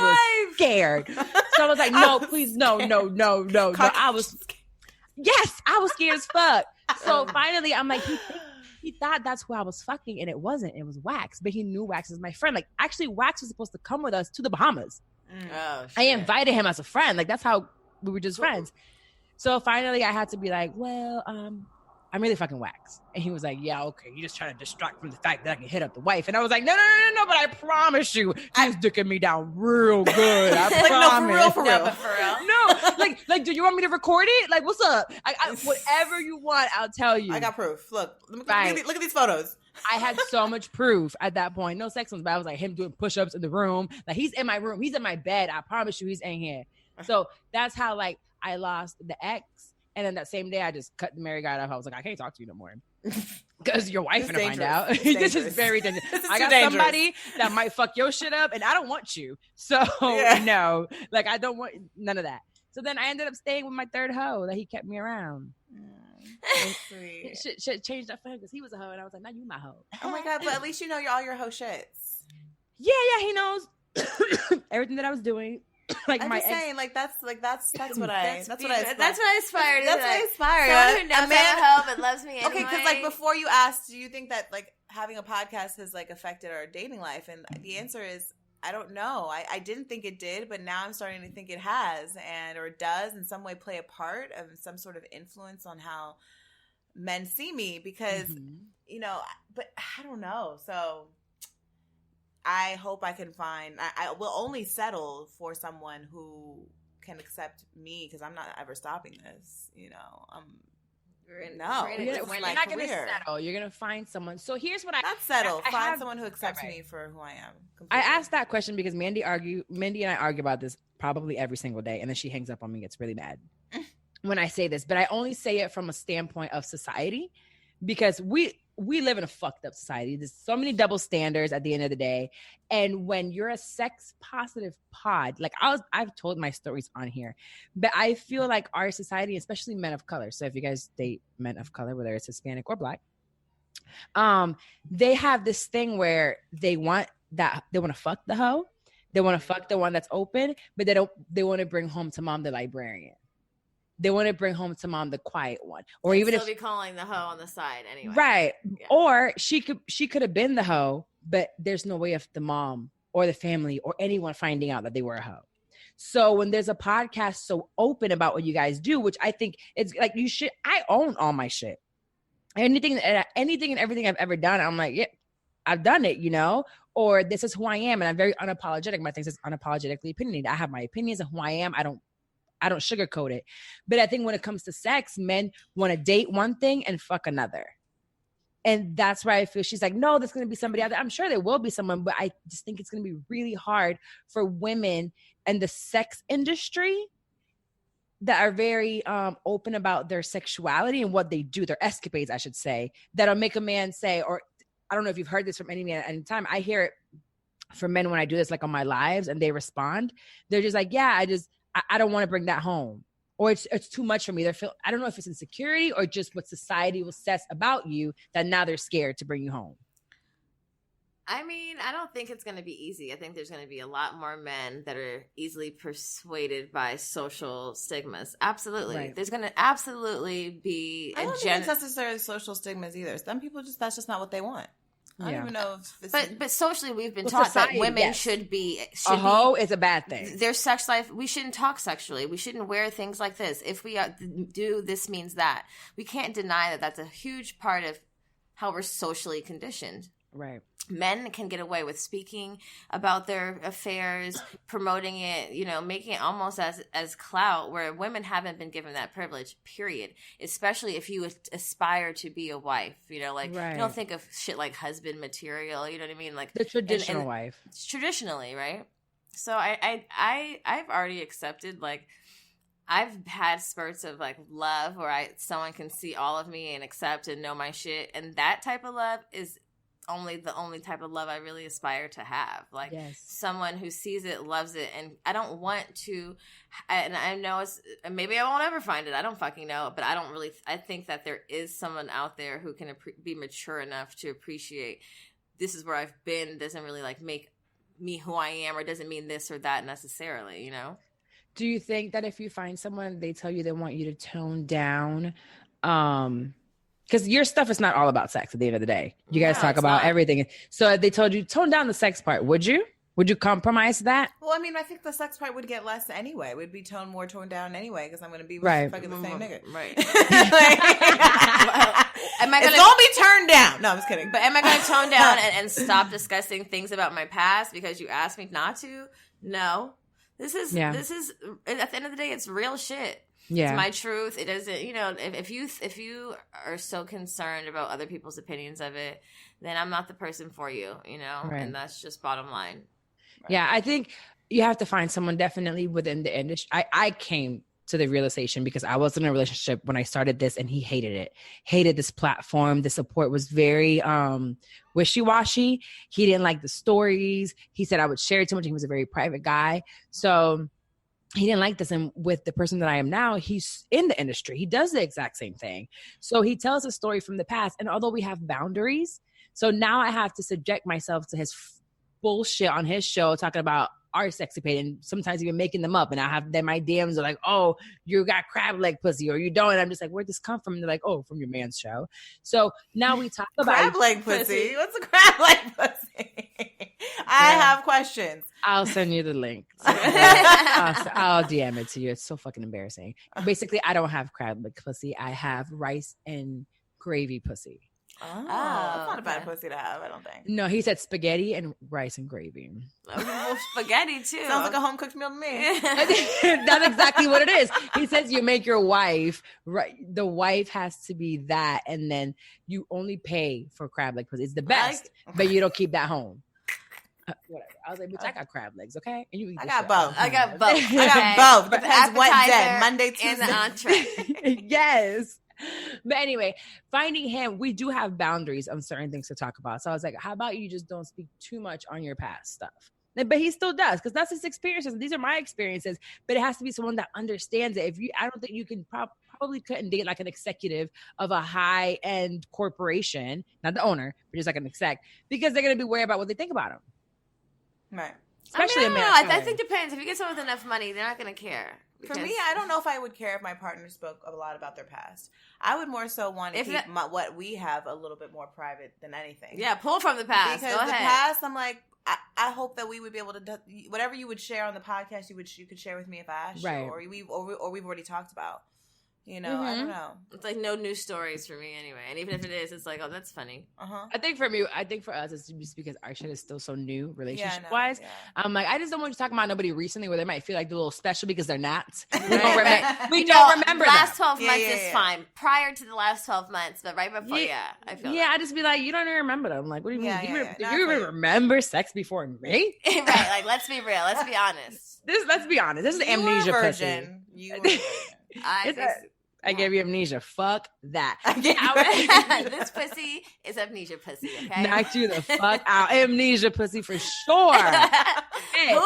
was scared. So I was like, no, please, no. I was scared as fuck. So finally, I'm like, he thought that's who I was fucking, and it wasn't. It was Wax. But he knew Wax was my friend. Like, actually, Wax was supposed to come with us to the Bahamas. Oh, shit. I invited him as a friend. Like, that's how we were just friends. So finally, I had to be like, well, I'm really fucking Wax. And he was like, yeah, okay. You're just trying to distract from the fact that I can hit up the wife. And I was like, no, but I promise you, he's dicking me down real good. I promise. No, for real. No, like, do you want me to record it? Like, what's up? Whatever you want, I'll tell you. I got proof. Look at these photos. I had so much proof at that point. No sex ones, but I was like him doing push-ups in the room. Like, he's in my room. He's in my bed. I promise you, he's in here. So that's how, like, I lost the ex. And then that same day, I just cut the married guy off. I was like, I can't talk to you no more. Because your wife gonna find out. This is very dangerous. I got somebody that might fuck your shit up, and I don't want you. So, no. Like, I don't want none of that. So then I ended up staying with my third hoe that he kept me around. Sweet. Shit changed up for him because he was a hoe, and I was like, now you my hoe. Oh my God, but at least you know all your hoe shits. Yeah, he knows everything that I was doing. Like, I'm my just saying, like that's what I That's what I I aspire. That's what I aspire. Someone who knows I'm a hoe but loves me anyway. Okay, because like before you asked, do you think that like having a podcast has like affected our dating life? And the answer is, I don't know. I didn't think it did, but now I'm starting to think it has, or it does in some way play a part of some sort of influence on how men see me. Because but I don't know. So I hope I can find. I will only settle for someone who can accept me because I'm not ever stopping this. You're not going to settle. You're going to find someone. So here's what not settle. Find someone who accepts me for who I am. Completely. I asked that question because Mindy and I argue about this probably every single day, and then she hangs up on me and gets really mad when I say this. But I only say it from a standpoint of society because we live in a fucked up society. There's so many double standards at the end of the day. And when you're a sex positive pod, like I've told my stories on here, but I feel like our society, especially men of color. So if you guys date men of color, whether it's Hispanic or Black, they have this thing where they want to fuck the hoe. They want to fuck the one that's open, but they want to bring home to mom the librarian. They want to bring home to mom the quiet one, or even still be calling the hoe on the side anyway. Right. Yeah. Or she could have been the hoe, but there's no way of the mom or the family or anyone finding out that they were a hoe. So when there's a podcast so open about what you guys do, which I think it's like I own all my shit. Anything and everything I've ever done, I'm like, yeah, I've done it, or this is who I am. And I'm very unapologetic. My thing is unapologetically opinionated. I have my opinions of who I am. I don't sugarcoat it. But I think when it comes to sex, men want to date one thing and fuck another. And that's why I feel she's like, no, there's going to be somebody out there. I'm sure there will be someone, but I just think it's going to be really hard for women and the sex industry that are very open about their sexuality and what they do, their escapades, I should say, that'll make a man say, or I don't know if you've heard this from any man at any time. I hear it from men when I do this, like on my lives, and they respond. They're just like, yeah, I don't want to bring that home, or it's too much for me. I don't know if it's insecurity or just what society will says about you that now they're scared to bring you home. I mean, I don't think it's going to be easy. I think there's going to be a lot more men that are easily persuaded by social stigmas. Absolutely. Right. There's going to absolutely be I don't think it's necessarily social stigmas either. Some people that's just not what they want. I don't even know if it's... But socially, we've been taught that women should be... A hoe is a bad thing. Their sex life, we shouldn't talk sexually. We shouldn't wear things like this. If we do, this means that. We can't deny that that's a huge part of how we're socially conditioned. Right. Men can get away with speaking about their affairs, promoting it, making it almost as clout, where women haven't been given that privilege, period. Especially if you aspire to be a wife, right. You don't think of shit like husband material, you know what I mean? Like the traditional wife. Traditionally, right? So I've already accepted, like, I've had spurts of like love where someone can see all of me and accept and know my shit, and that type of love is the only type of love I really aspire to have. Like, someone who sees it, loves it, and I don't want to, and I know maybe I won't ever find it, I don't fucking know, but I think that there is someone out there who can be mature enough to appreciate this is where I've been, doesn't really like make me who I am, or doesn't mean this or that necessarily, Do you think that if you find someone, they tell you they want you to tone down, because your stuff is not all about sex at the end of the day. You guys talk about everything. So if they told you tone down the sex part, would you? Would you compromise that? Well, I mean, I think the sex part would get less anyway. We'd be toned down anyway, because I'm going to be fucking the same nigga. Right. It's going to be turned down. No, I'm just kidding. But am I going to tone down and stop discussing things about my past because you asked me not to? No. This is at the end of the day, it's real shit. Yeah. It's my truth. It doesn't, if you are so concerned about other people's opinions of it, then I'm not the person for you, right. And that's just bottom line. Right. Yeah. I think you have to find someone definitely within the industry. I came to the realization because I was in a relationship when I started this, and he hated this platform. The support was very wishy-washy. He didn't like the stories. He said I would share too much. He was a very private guy. So he didn't like this. And with the person that I am now, he's in the industry. He does the exact same thing. So he tells a story from the past. And although we have boundaries, so now I have to subject myself to his bullshit on his show, talking about our sexy page, and sometimes even making them up. And then my DMs are like, oh, you got crab leg pussy, or you don't. And I'm just like, where'd this come from? And they're like, oh, from your man's show. So now we talk about crab leg pussy. What's a crab leg pussy? I have questions. I'll send you the link. I'll DM it to you. It's so fucking embarrassing. Basically, I don't have crab leg pussy. I have rice and gravy pussy. Oh, that's not a bad pussy to have, I don't think. No, he said spaghetti and rice and gravy. Well, spaghetti too. Sounds like a home cooked meal to me. That's exactly what it is. He says you make your wife, right? The wife has to be that, and then you only pay for crab leg pussy. It's the best, but you don't keep that home. Whatever. I was like, bitch, I got crab legs, okay? And you I got both. I got both. I got both. Depends what day. Monday, Tuesday. And the entree. Yes. But anyway, finding him, we do have boundaries on certain things to talk about. So I was like, how about you just don't speak too much on your past stuff? But he still does, because that's his experiences. These are my experiences, but it has to be someone that understands it. I don't think you can probably couldn't date like an executive of a high-end corporation, not the owner, but just like an exec, because they're going to be worried about what they think about him. Right. Especially I mean, I don't know. I think it depends. If you get someone with enough money, they're not going to care. For me, I don't know if I would care if my partner spoke a lot about their past. I would more so want to keep what we have a little bit more private than anything. Yeah, pull from the past. Because the past, I'm like, I hope that we would be able to, whatever you would share on the podcast, you could share with me if I asked you, or we've already talked about. I don't know. It's like no new stories for me anyway. And even if it is, it's like, oh, that's funny. I think for us, it's just because our shit is still so new relationship-wise. I'm like, I just don't want you talking about nobody recently where they might feel like they're a little special because they're not. We don't remember the last 12 months is fine. Prior to the last 12 months, but right before, I feel I just be like, you don't even remember them. Like, what do you mean? Do you even remember sex before me? Right, like, let's be real. Let's be honest. Let's be honest. This is amnesia pussy. You were a virgin. I gave you amnesia. Fuck that. This pussy is amnesia pussy, okay? Knocked you the fuck out. Amnesia pussy for sure. Hey, who?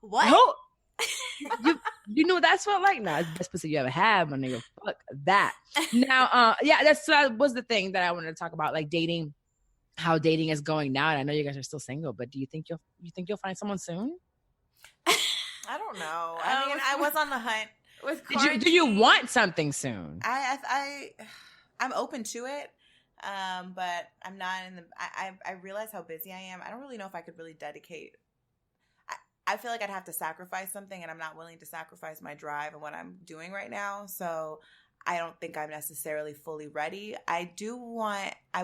What? Who? You know what that's felt like? Nah, it's the best pussy you ever had, my nigga. Fuck that. Now, that was the thing that I wanted to talk about, like dating, how dating is going now. And I know you guys are still single, but do you think you'll find someone soon? I don't know. I mean, I was on the hunt. Do you want something soon? I'm open to it, but I'm not in the. I realize how busy I am. I don't really know if I could really dedicate. I feel like I'd have to sacrifice something, and I'm not willing to sacrifice my drive and what I'm doing right now. So I don't think I'm necessarily fully ready. I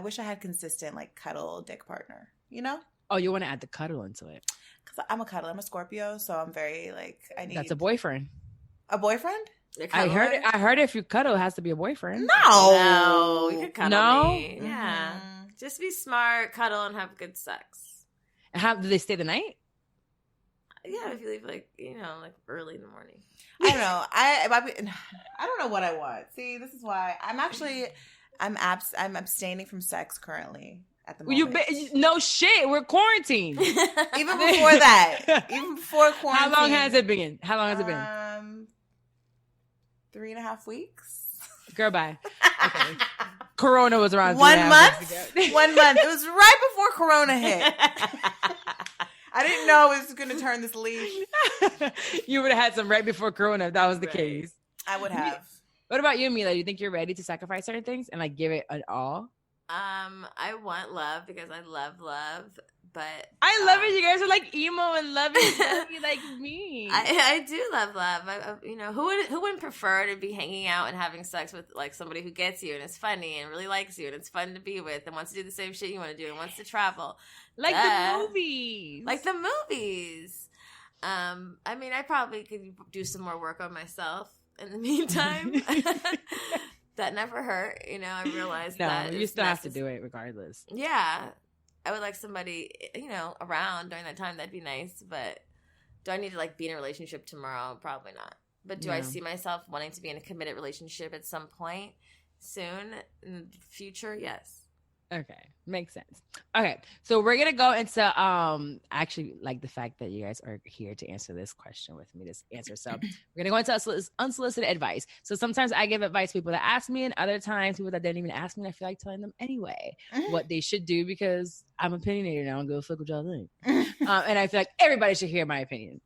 wish I had consistent like cuddle dick partner, you know? Oh, you want to add the cuddle into it? Because I'm a Scorpio, so I'm very like, I need. That's a boyfriend. A boyfriend? I heard if you cuddle, it has to be a boyfriend. No, you could cuddle me. Mm-hmm. Yeah. Just be smart, cuddle, and have good sex. And how do they stay the night? Yeah, if you leave like early in the morning. I don't know. I don't know what I want. See, this is why I'm abstaining from sex currently at the moment. No shit. We're quarantined. Even before that. Even before quarantine. How long has it been? 3.5 weeks. Girl, bye. Okay. Corona was around 1 month. 1 month. It was right before Corona hit. I didn't know it was going to turn this leaf. You would have had some right before Corona if that was the case. I would have. What about you, Mila? You think you're ready to sacrifice certain things and like give it an all? I want love because I love love, but I love it. You guys are like emo and lovey like me. I do love love. Who wouldn't prefer to be hanging out and having sex with like somebody who gets you and is funny and really likes you and it's fun to be with and wants to do the same shit you want to do and wants to travel, like the movies. I probably could do some more work on myself in the meantime. That never hurt, I realized that. No, you still have to do it regardless. Yeah. I would like somebody, around during that time. That'd be nice. But do I need to, be in a relationship tomorrow? Probably not. But do I see myself wanting to be in a committed relationship at some point soon in the future? Yes. Okay. Makes sense. Okay. So we're going to go into, I actually like the fact that you guys are here to answer this question with me, this answer. So we're going to go into unsolicited advice. So sometimes I give advice to people that ask me and other times people that didn't even ask me. And I feel like telling them anyway what they should do because I'm opinionated now and go fuck what y'all think. And I feel like everybody should hear my opinion.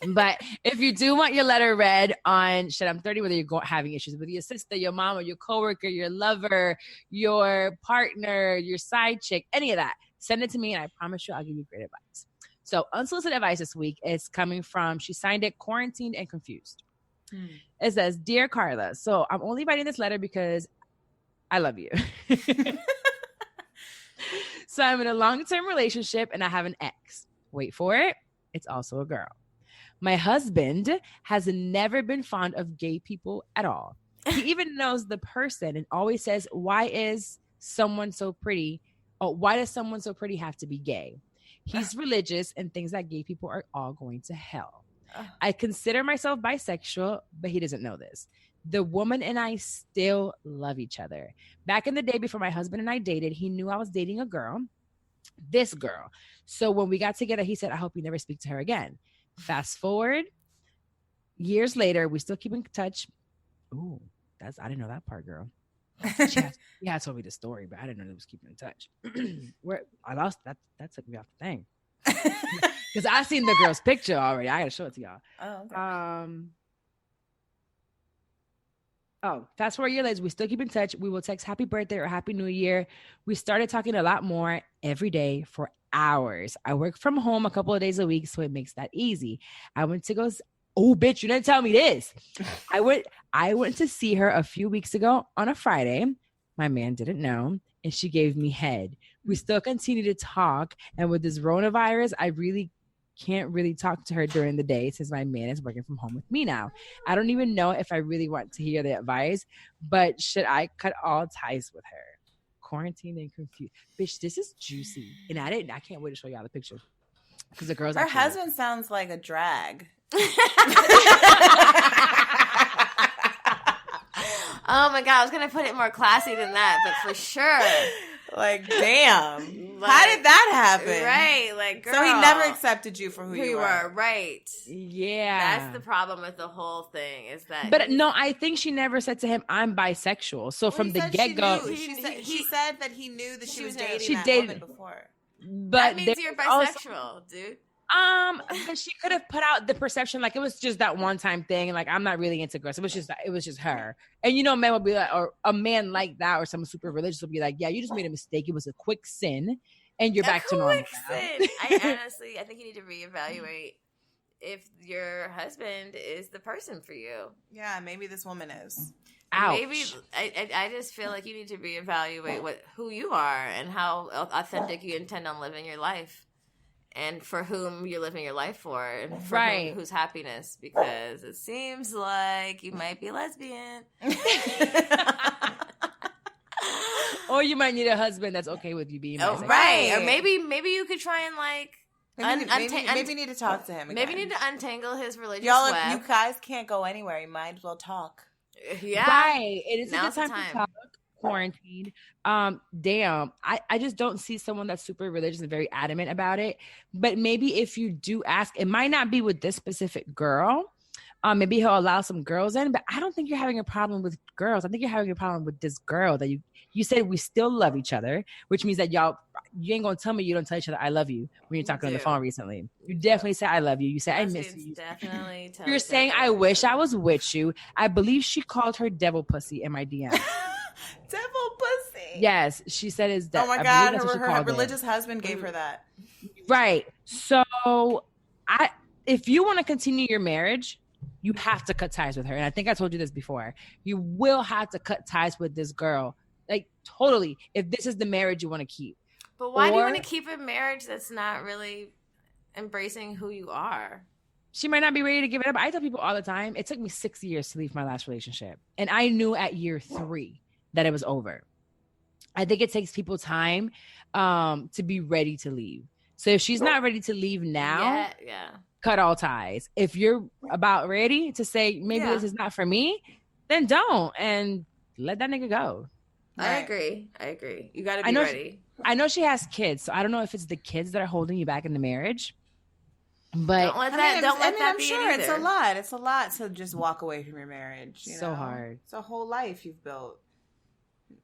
But if you do want your letter read on Shit I'm 30, whether you're having issues with your sister, your mom, or your coworker, your lover, your partner, your side chick, any of that, send it to me and I promise you I'll give you great advice. So unsolicited advice this week is coming from, she signed it Quarantined and Confused. It says, Dear Carla, so I'm only writing this letter because I love you. So I'm in a long-term relationship and I have an ex. Wait for it. It's also a girl. My husband has never been fond of gay people at all. He even knows the person and always says, why does someone so pretty have to be gay? He's religious and thinks that gay people are all going to hell. I consider myself bisexual, but he doesn't know this. The woman and I still love each other. Back in the day before my husband and I dated, he knew I was dating a girl, this girl. So when we got together, he said, I hope you never speak to her again. Fast forward, years later, we still keep in touch. Ooh, I didn't know that part, girl. She had told me the story, but I didn't know they was keeping in touch. I lost that. That took me off the thing because I seen the girl's picture already. I gotta show it to y'all. Fast forward a year later, we still keep in touch. We will text happy birthday or happy new year. We started talking a lot more every day for hours. I work from home a couple of days a week, so it makes that easy. I went to go. Oh, bitch, you didn't tell me this. I went to see her a few weeks ago on a Friday. My man didn't know, and she gave me head. We still continue to talk, and with this coronavirus, I really can't really talk to her during the day since my man is working from home with me now. I don't even know if I really want to hear the advice, but should I cut all ties with her? Quarantined and confused. Bitch, this is juicy. And I can't wait to show y'all the picture. Because the girls her husband sounds like a drag. Oh my God, I was going to put it more classy than that, but for sure. Like, damn. How did that happen? Right, like, girl. So he never accepted you for who you were. Right. Yeah. That's the problem with the whole thing is that. But no, I think she never said to him, I'm bisexual. So from the get-go. She said that he knew that she was dating that woman before. But that means you're bisexual, dude. But she could have put out the perception like it was just that one time thing, and like I'm not really into girls. It was just her. And men would be like, or a man like that, or someone super religious would be like, yeah, you just made a mistake. It was a quick sin, and you're back to normal. Sin. I think you need to reevaluate if your husband is the person for you. Yeah, maybe this woman is. Ouch. Maybe I just feel like you need to reevaluate who you are and how authentic you intend on living your life, and for whom you're living your life for, and for whose happiness. Because it seems like you might be lesbian, or you might need a husband that's okay with you being bisexual. Right? Or maybe you could try and like. Maybe need to talk to him again. Maybe need to untangle his religious web. You guys can't go anywhere. You might as well talk. Yeah. Right. It is a good time to talk. Quarantine. Damn. I just don't see someone that's super religious and very adamant about it. But maybe if you do ask, it might not be with this specific girl. Maybe he'll allow some girls in, but I don't think you're having a problem with girls. I think you're having a problem with this girl that you said we still love each other, which means that you ain't gonna tell me you don't tell each other I love you when you're talking on the phone recently. You definitely say I love you. You say I miss you. Definitely. You're saying I wish I was with you. I believe she called her devil pussy in my DM. Devil pussy. Yes, she said is that. Oh my God, her religious husband gave her that. Right. So if you want to continue your marriage, you have to cut ties with her. And I think I told you this before. You will have to cut ties with this girl. Like, totally. If this is the marriage you want to keep. But why do you want to keep a marriage that's not really embracing who you are? She might not be ready to give it up. I tell people all the time, it took me 6 years to leave my last relationship. And I knew at year 3 that it was over. I think it takes people time to be ready to leave. So if she's not ready to leave now, cut all ties. If you're about ready to say, maybe this is not for me, then don't. And let that nigga go. I agree. You got to be ready. I know she has kids, so I don't know if it's the kids that are holding you back in the marriage. But don't let that I'm be sure it either. It's a lot to just walk away from your marriage. So hard. It's a whole life you've built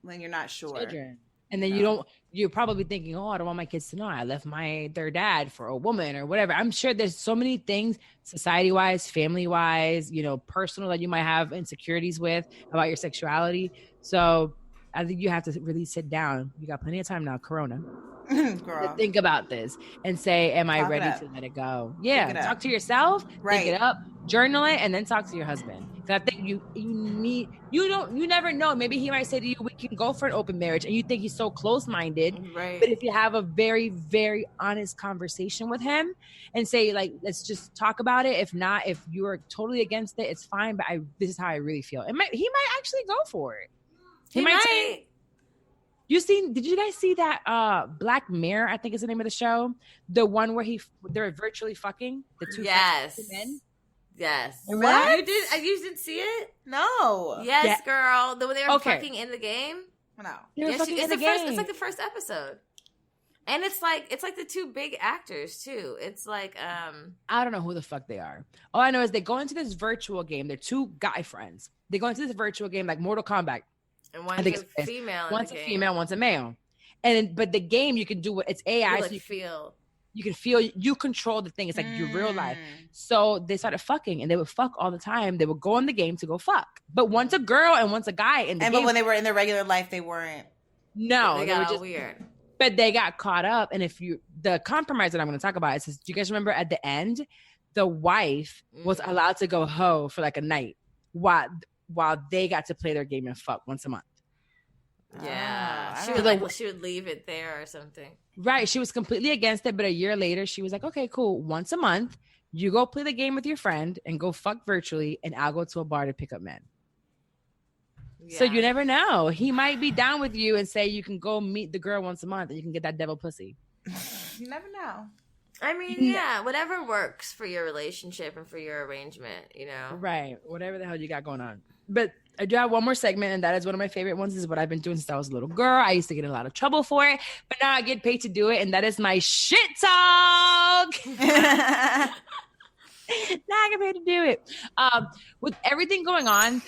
when you're not sure. Children. And then you're probably thinking, oh, I don't want my kids to know I left their dad for a woman or whatever. I'm sure there's so many things society-wise, family-wise, personal that you might have insecurities with about your sexuality. So I think you have to really sit down. You got plenty of time now, Corona. Girl. To think about this and say, am I ready to let it go? Yeah. Talk to yourself, think it up, journal it, and then talk to your husband. Because I think you never know. Maybe he might say to you, we can go for an open marriage, and you think he's so close-minded. Right. But if you have a very, very honest conversation with him and say, like, let's just talk about it. If not, if you're totally against it, it's fine. But this is how I really feel. He might actually go for it. He might say, did you guys see that Black Mirror, I think is the name of the show? The one where they're virtually fucking the two men? Yes. What? You didn't see it? No. Yes, girl. When they were fucking in the game? No. They were fucking in the game. It's like the first episode. And it's like the two big actors too. It's like I don't know who the fuck they are. All I know is they go into this virtual game. They're two guy friends. They go into this virtual game like Mortal Kombat. And one's a female. One's a female, one's a male. But the game you can do it's AI. You so you can feel, you control the thing. It's like your real life. So they started fucking and they would fuck all the time. They would go in the game to go fuck. But one's a girl and one's a guy. But when they were in their regular life, they weren't. No. They got all weird. But they got caught up. And the compromise that I'm going to talk about is, do you guys remember at the end, the wife was allowed to go hoe for like a night while they got to play their game and fuck once a month. Yeah. She would leave it there or something. Right. She was completely against it. But a year later, she was like, okay, cool. Once a month, you go play the game with your friend and go fuck virtually. And I'll go to a bar to pick up men. Yeah. So you never know. He might be down with you and say you can go meet the girl once a month and you can get that devil pussy. You never know. I mean, whatever works for your relationship and for your arrangement, Right. Whatever the hell you got going on. But I do have one more segment, and that is one of my favorite ones. This is what I've been doing since I was a little girl. I used to get in a lot of trouble for it, but now I get paid to do it, and that is my shit talk. Now I get paid to do it. With everything going on,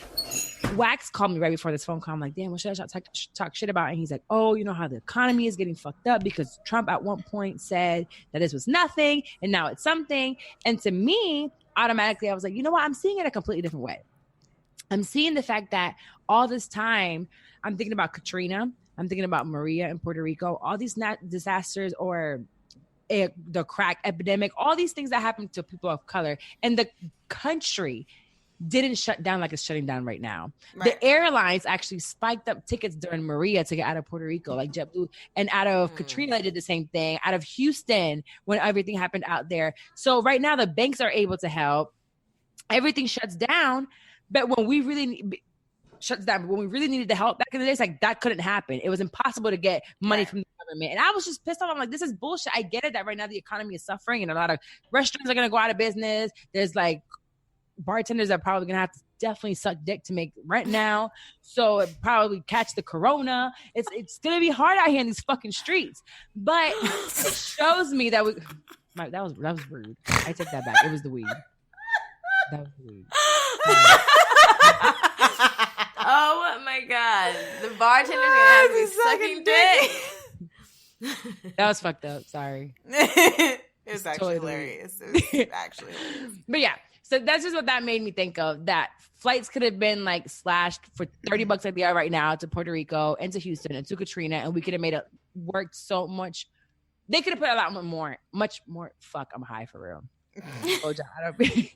Wax called me right before this phone call. I'm like, damn, what should I talk shit about? And he's like, oh, you know how the economy is getting fucked up because Trump at one point said that this was nothing, and now it's something. And to me, automatically, I was like, you know what? I'm seeing it a completely different way. I'm seeing the fact that all this time, I'm thinking about Katrina, I'm thinking about Maria in Puerto Rico, all these disasters or the crack epidemic, all these things that happened to people of color. And the country didn't shut down like it's shutting down right now. Right. The airlines actually spiked up tickets during Maria to get out of Puerto Rico, like JetBlue, and out of Katrina did the same thing. Out of Houston when everything happened out there. So right now the banks are able to help. Everything shuts down, but when we really shuts down, when we really needed the help back in the days, like that couldn't happen. It was impossible to get money from the government, and I was just pissed off. I'm like, this is bullshit. I get it that right now the economy is suffering, and a lot of restaurants are gonna go out of business. There's like bartenders are probably gonna have to definitely suck dick to make rent now, so it probably catch the corona. It's gonna be hard out here in these fucking streets, but it shows me that that was rude. I take that back. It was the weed. That was the weed. Oh my god, the bartender's gonna have to be sucking dick. That was fucked up. Sorry. It was actually hilarious. It was actually hilarious. But yeah, so that's just what that made me think of. That flights could have been like slashed for $30 like they are right now to Puerto Rico and to Houston and to Katrina, and we could have made it work so much. They could have put a lot much more. Fuck, I'm high for real. Oh, John, I don't.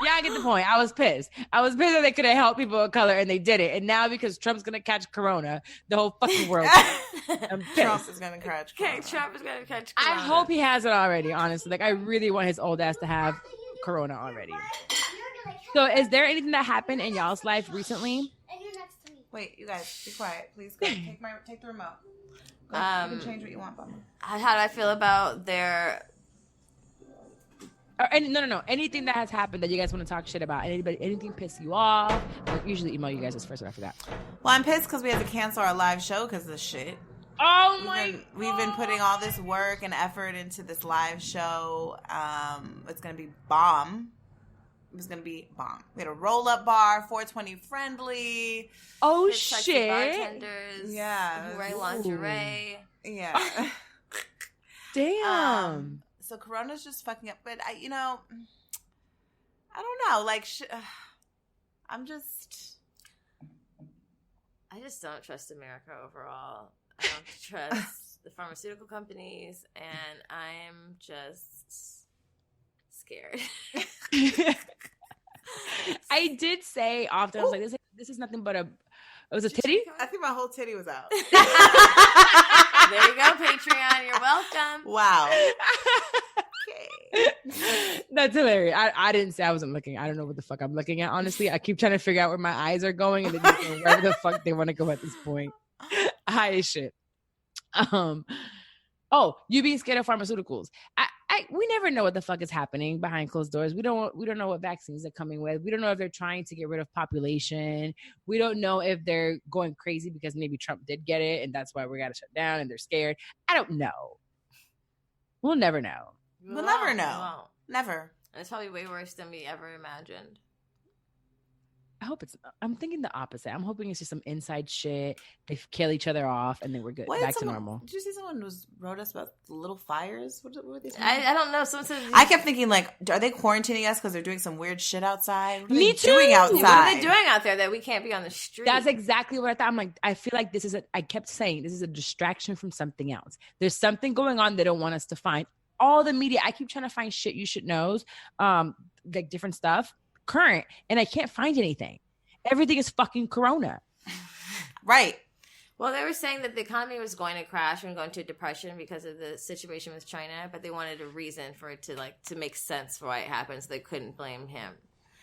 Yeah, I get the point. I was pissed that they could have helped people of color, and they did it. And now because Trump's gonna catch corona, the whole fucking world. I'm pissed. Trump is gonna catch corona. Trump is gonna catch corona. I hope he has it already. Honestly, like I really want his old ass to have corona already. So, is there anything that happened in y'all's life recently? Wait, you guys, be quiet, please. Go take the remote. You can change what you want, Bummer. How do I feel about their? No. Anything that has happened that you guys want to talk shit about? Anything piss you off? I usually email you guys first, but I forgot. Well, I'm pissed because we had to cancel our live show because of this shit. Oh my God. We've been putting all this work and effort into this live show. It's gonna be bomb. It was gonna be bomb. We had a roll-up bar, 420 friendly. Oh Sexy shit! bartenders, Yeah, wearing lingerie. Yeah. Damn. So Corona's just fucking up, but I don't know. Like, I just don't trust America overall. I don't trust the pharmaceutical companies, and I'm just scared. I did say often, I was like, this is nothing but it was a titty? I think my whole titty was out. There you go, Patreon. You're welcome. Wow. Okay. That's hilarious. I didn't say I wasn't looking. I don't know what the fuck I'm looking at, honestly. I keep trying to figure out where my eyes are going, and they just go wherever the fuck they want to go at this point. High as shit. Oh, you being scared of pharmaceuticals. We never know what the fuck is happening behind closed doors. We don't know what vaccines they're coming with. We don't know if they're trying to get rid of population. We don't know if they're going crazy because maybe Trump did get it and that's why we got to shut down and they're scared. I don't know. We'll never know. We'll never know. Never. And it's probably way worse than we ever imagined. I'm thinking the opposite. I'm hoping it's just some inside shit. They kill each other off and then we're good. Back to normal. Did you see someone wrote us about the little fires? What were they saying? I don't know. Someone said I kept thinking, like, are they quarantining us because they're doing some weird shit outside? What are Me they too. doing outside? What are they doing out there that we can't be on the street? That's exactly what I thought. I'm like, I feel like I kept saying this is a distraction from something else. There's something going on they don't want us to find. All the media, I keep trying to find shit you should know, like different stuff, current, and I can't find anything. Everything is fucking corona. Right. Well, they were saying that the economy was going to crash and go into a depression because of the situation with China, but they wanted a reason for it to make sense for why it happened, so they couldn't blame him.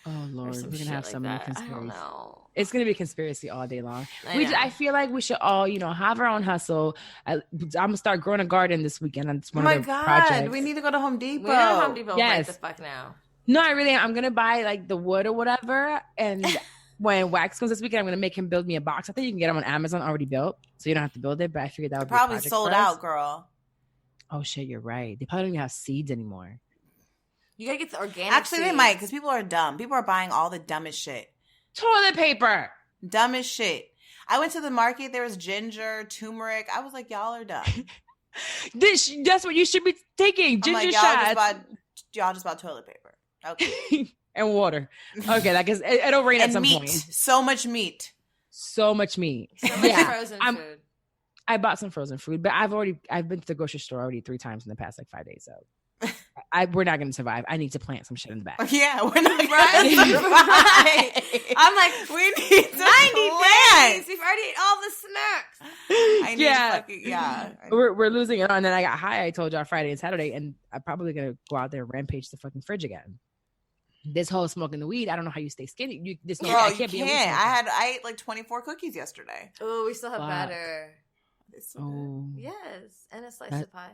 Oh Lord, we're gonna have some more conspiracy. I don't know. It's gonna be conspiracy all day long. I feel like we should all, have our own hustle. I'm gonna start growing a garden this weekend. That's one of the projects. We need to go to Home Depot. We go to Home Depot yes. right the fuck now. No, I really am. I'm gonna buy like the wood or whatever, and when Wax comes this weekend, I'm gonna make him build me a box. I think you can get them on Amazon already built, so you don't have to build it. But I figured that would be probably sold out, girl. Oh shit, you're right. They probably don't even have seeds anymore. You gotta get the organic. Actually, seeds. they might, because people are dumb. People are buying all the dumbest shit. Toilet paper. Dumbest shit. I went to the market. There was ginger, turmeric. I was like, y'all are dumb. That's what you should be taking. Ginger shots. Y'all just bought toilet paper. Okay. And water. Okay, that guess it'll rain at some meat. point. So much meat. So much meat. So much frozen food. I bought some frozen food, but I've been to the grocery store already 3 times in the past 5 days. So We're not going to survive. I need to plant some shit in the back. Yeah, we're not going Right? to survive. I'm like, We need to 90 plant. days. We've already ate all the snacks. I need fucking, We're losing it on. And then I got high, I told y'all, Friday and Saturday, and I'm probably going to go out there and rampage the fucking fridge again. This whole smoking the weed, I don't know how you stay skinny. Girl, you can't. I ate like 24 cookies yesterday. Oh, we still have better. It's so good. Yes, and a slice of pie.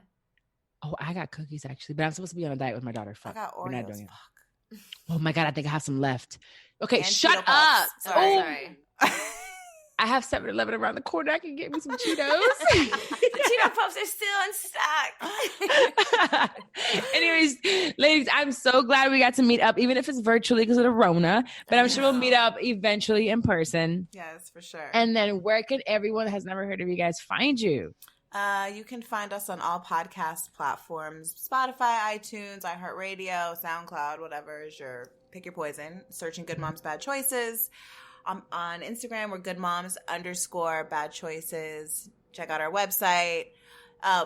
Oh, I got cookies actually, but I'm supposed to be on a diet with my daughter. Fuck. I got Oreos. We're not doing it. Fuck. Oh my God, I think I have some left. Okay, And shut Cheeto up. Puffs. Sorry. I have 7-Eleven around the corner. I can get me some Cheetos. The Cheeto Puffs are still in stock. Anyways, ladies, I'm so glad we got to meet up, even if it's virtually because of the Rona. But I'm sure we'll meet up eventually in person. Yes, for sure. And then where can everyone that has never heard of you guys find you? You can find us on all podcast platforms: Spotify, iTunes, iHeartRadio, SoundCloud, whatever is your pick your poison. Searching Good Moms Bad Choices. On Instagram, we're goodmoms_bad choices. Check out our website.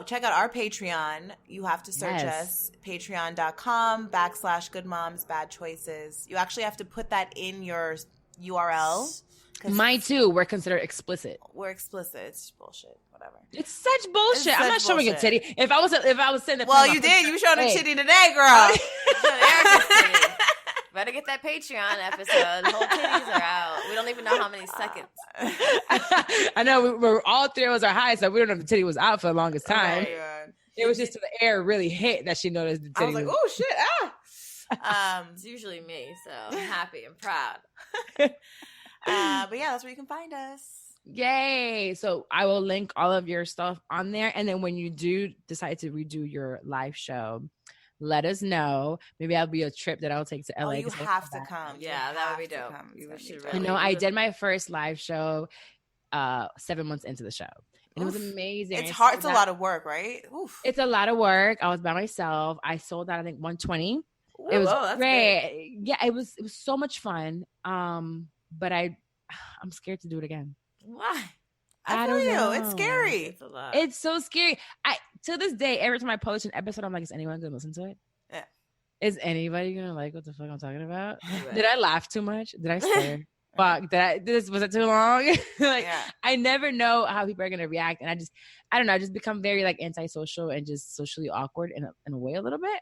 Check out our Patreon. You have to search us, patreon.com/goodmomsbadchoices. You actually have to put that in your URL. Mine too. We're considered explicit. We're explicit. It's bullshit. Whatever. It's such bullshit. It's I'm not such showing a bullshit. titty. If I was saying that. Well, you did. You showed a titty today, girl. Better get that Patreon episode. The whole titties are out. We don't even know how many seconds. I know we're all three of us are high, so we don't know if the titty was out for the longest time. Oh, it was just to the air really hit that she noticed the titty. I was like, oh shit, It's usually me, so I'm happy and proud. but yeah, that's where you can find us. Yay. So I will link all of your stuff on there. And then when you do decide to redo your live show, let us know. Maybe that'll be a trip that I'll take to LA. Oh, you have to come. Yeah, that would be dope. You know, I did my first live show 7 months into the show. And it was amazing. It's hard. It's a lot of work, right? Oof. It's a lot of work. I was by myself. I sold out, I think, 120. It was great. Yeah, it was so much fun. But I'm scared to do it again. Why? I don't know. It's scary. It's a lot. It's so scary. To this day, every time I post an episode, I'm like, is anyone gonna listen to it? Yeah. Is anybody gonna like what the fuck I'm talking about? Right. Did I laugh too much? Did I swear? Fuck. Was it too long? I never know how people are gonna react, and I don't know. I just become very like antisocial and just socially awkward in a way a little bit.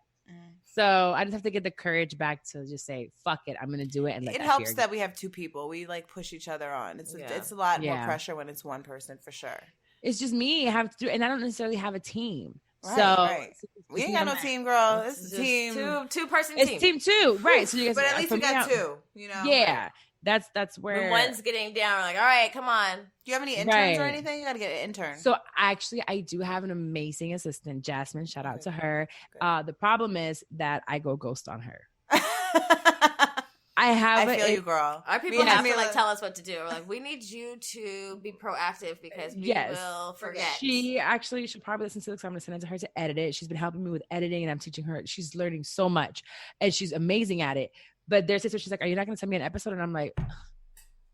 So I just have to get the courage back to just say, fuck it, I'm going to do it. And it helps that we have two people. We like push each other on. It's a lot more pressure when it's one person for sure. It's just me. I have to do, and I don't necessarily have a team. Right. We ain't got no team, girl. It's a team. Two-person team. It's team two. Right. So you guys, but at least we got two, you know? Yeah. That's where. When one's getting down, we're like, all right, come on. Do you have any interns or anything? You got to get an intern. So actually, I do have an amazing assistant, Jasmine. Shout out to her. The problem is that I go ghost on her. I feel you, girl. Our people have to tell us what to do. We're like, we need you to be proactive because we will forget. She should probably listen to this. I'm going to send it to her to edit it. She's been helping me with editing, and I'm teaching her. She's learning so much, and she's amazing at it. But there's this where she's like, are you not going to send me an episode? And I'm like,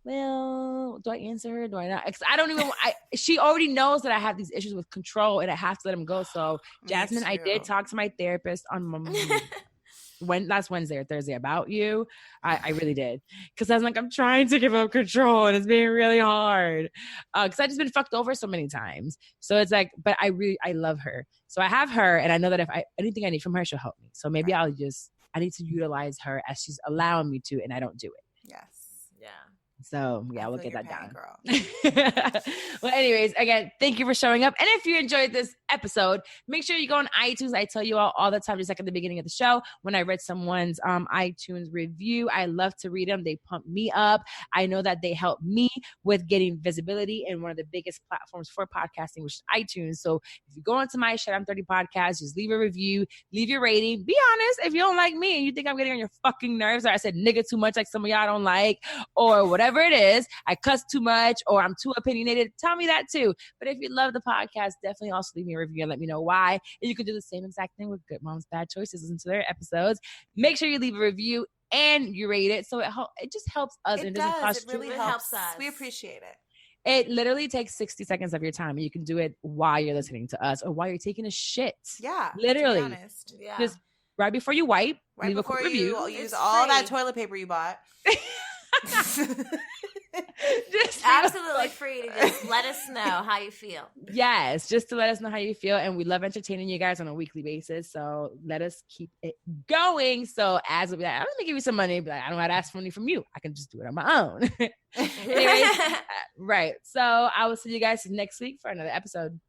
well, do I answer her? Do I not? I don't even, she already knows that I have these issues with control and I have to let them go. So Jasmine, I did talk to my therapist on last Wednesday or Thursday about you. I really did. Cause I was like, I'm trying to give up control and it's being really hard. Cause I just been fucked over so many times. So it's like, but I love her. So I have her and I know that if anything I need from her, she'll help me. So maybe I need to utilize her as she's allowing me to, and I don't do it. Yes. Yeah. So yeah, we'll get that pain, down. Girl. Well, anyways, again, thank you for showing up. And if you enjoyed this episode, make sure you go on iTunes. I tell you all the time, just like at the beginning of the show, when I read someone's iTunes review, I love to read them. They pump me up. I know that they help me with getting visibility in one of the biggest platforms for podcasting, which is iTunes. So if you go onto my Shit I'm 30 podcast, just leave a review, leave your rating. Be honest. If you don't like me and you think I'm getting on your fucking nerves, or I said nigga too much like some of y'all don't like, or whatever it is, I cuss too much, or I'm too opinionated, tell me that too. But if you love the podcast, definitely also leave me a review and let me know why. And you can do the same exact thing with Good Moms Bad Choices. Listen to their episodes. Make sure you leave a review and you rate it. So it just helps us. It does. It really helps us. We appreciate it. It literally takes 60 seconds of your time. And you can do it while you're listening to us or while you're taking a shit. Yeah. Literally. To be honest. Yeah. Just right before you wipe, Right leave before a quick you review. use It's all that free. toilet paper you bought. Just Absolutely free to just let us know how you feel. Yes, just to let us know how you feel. And we love entertaining you guys on a weekly basis. So let us keep it going. So as we'll be like, I'm going to give you some money, but I don't have to ask for money from you. I can just do it on my own. Anyways, right. So I will see you guys next week for another episode.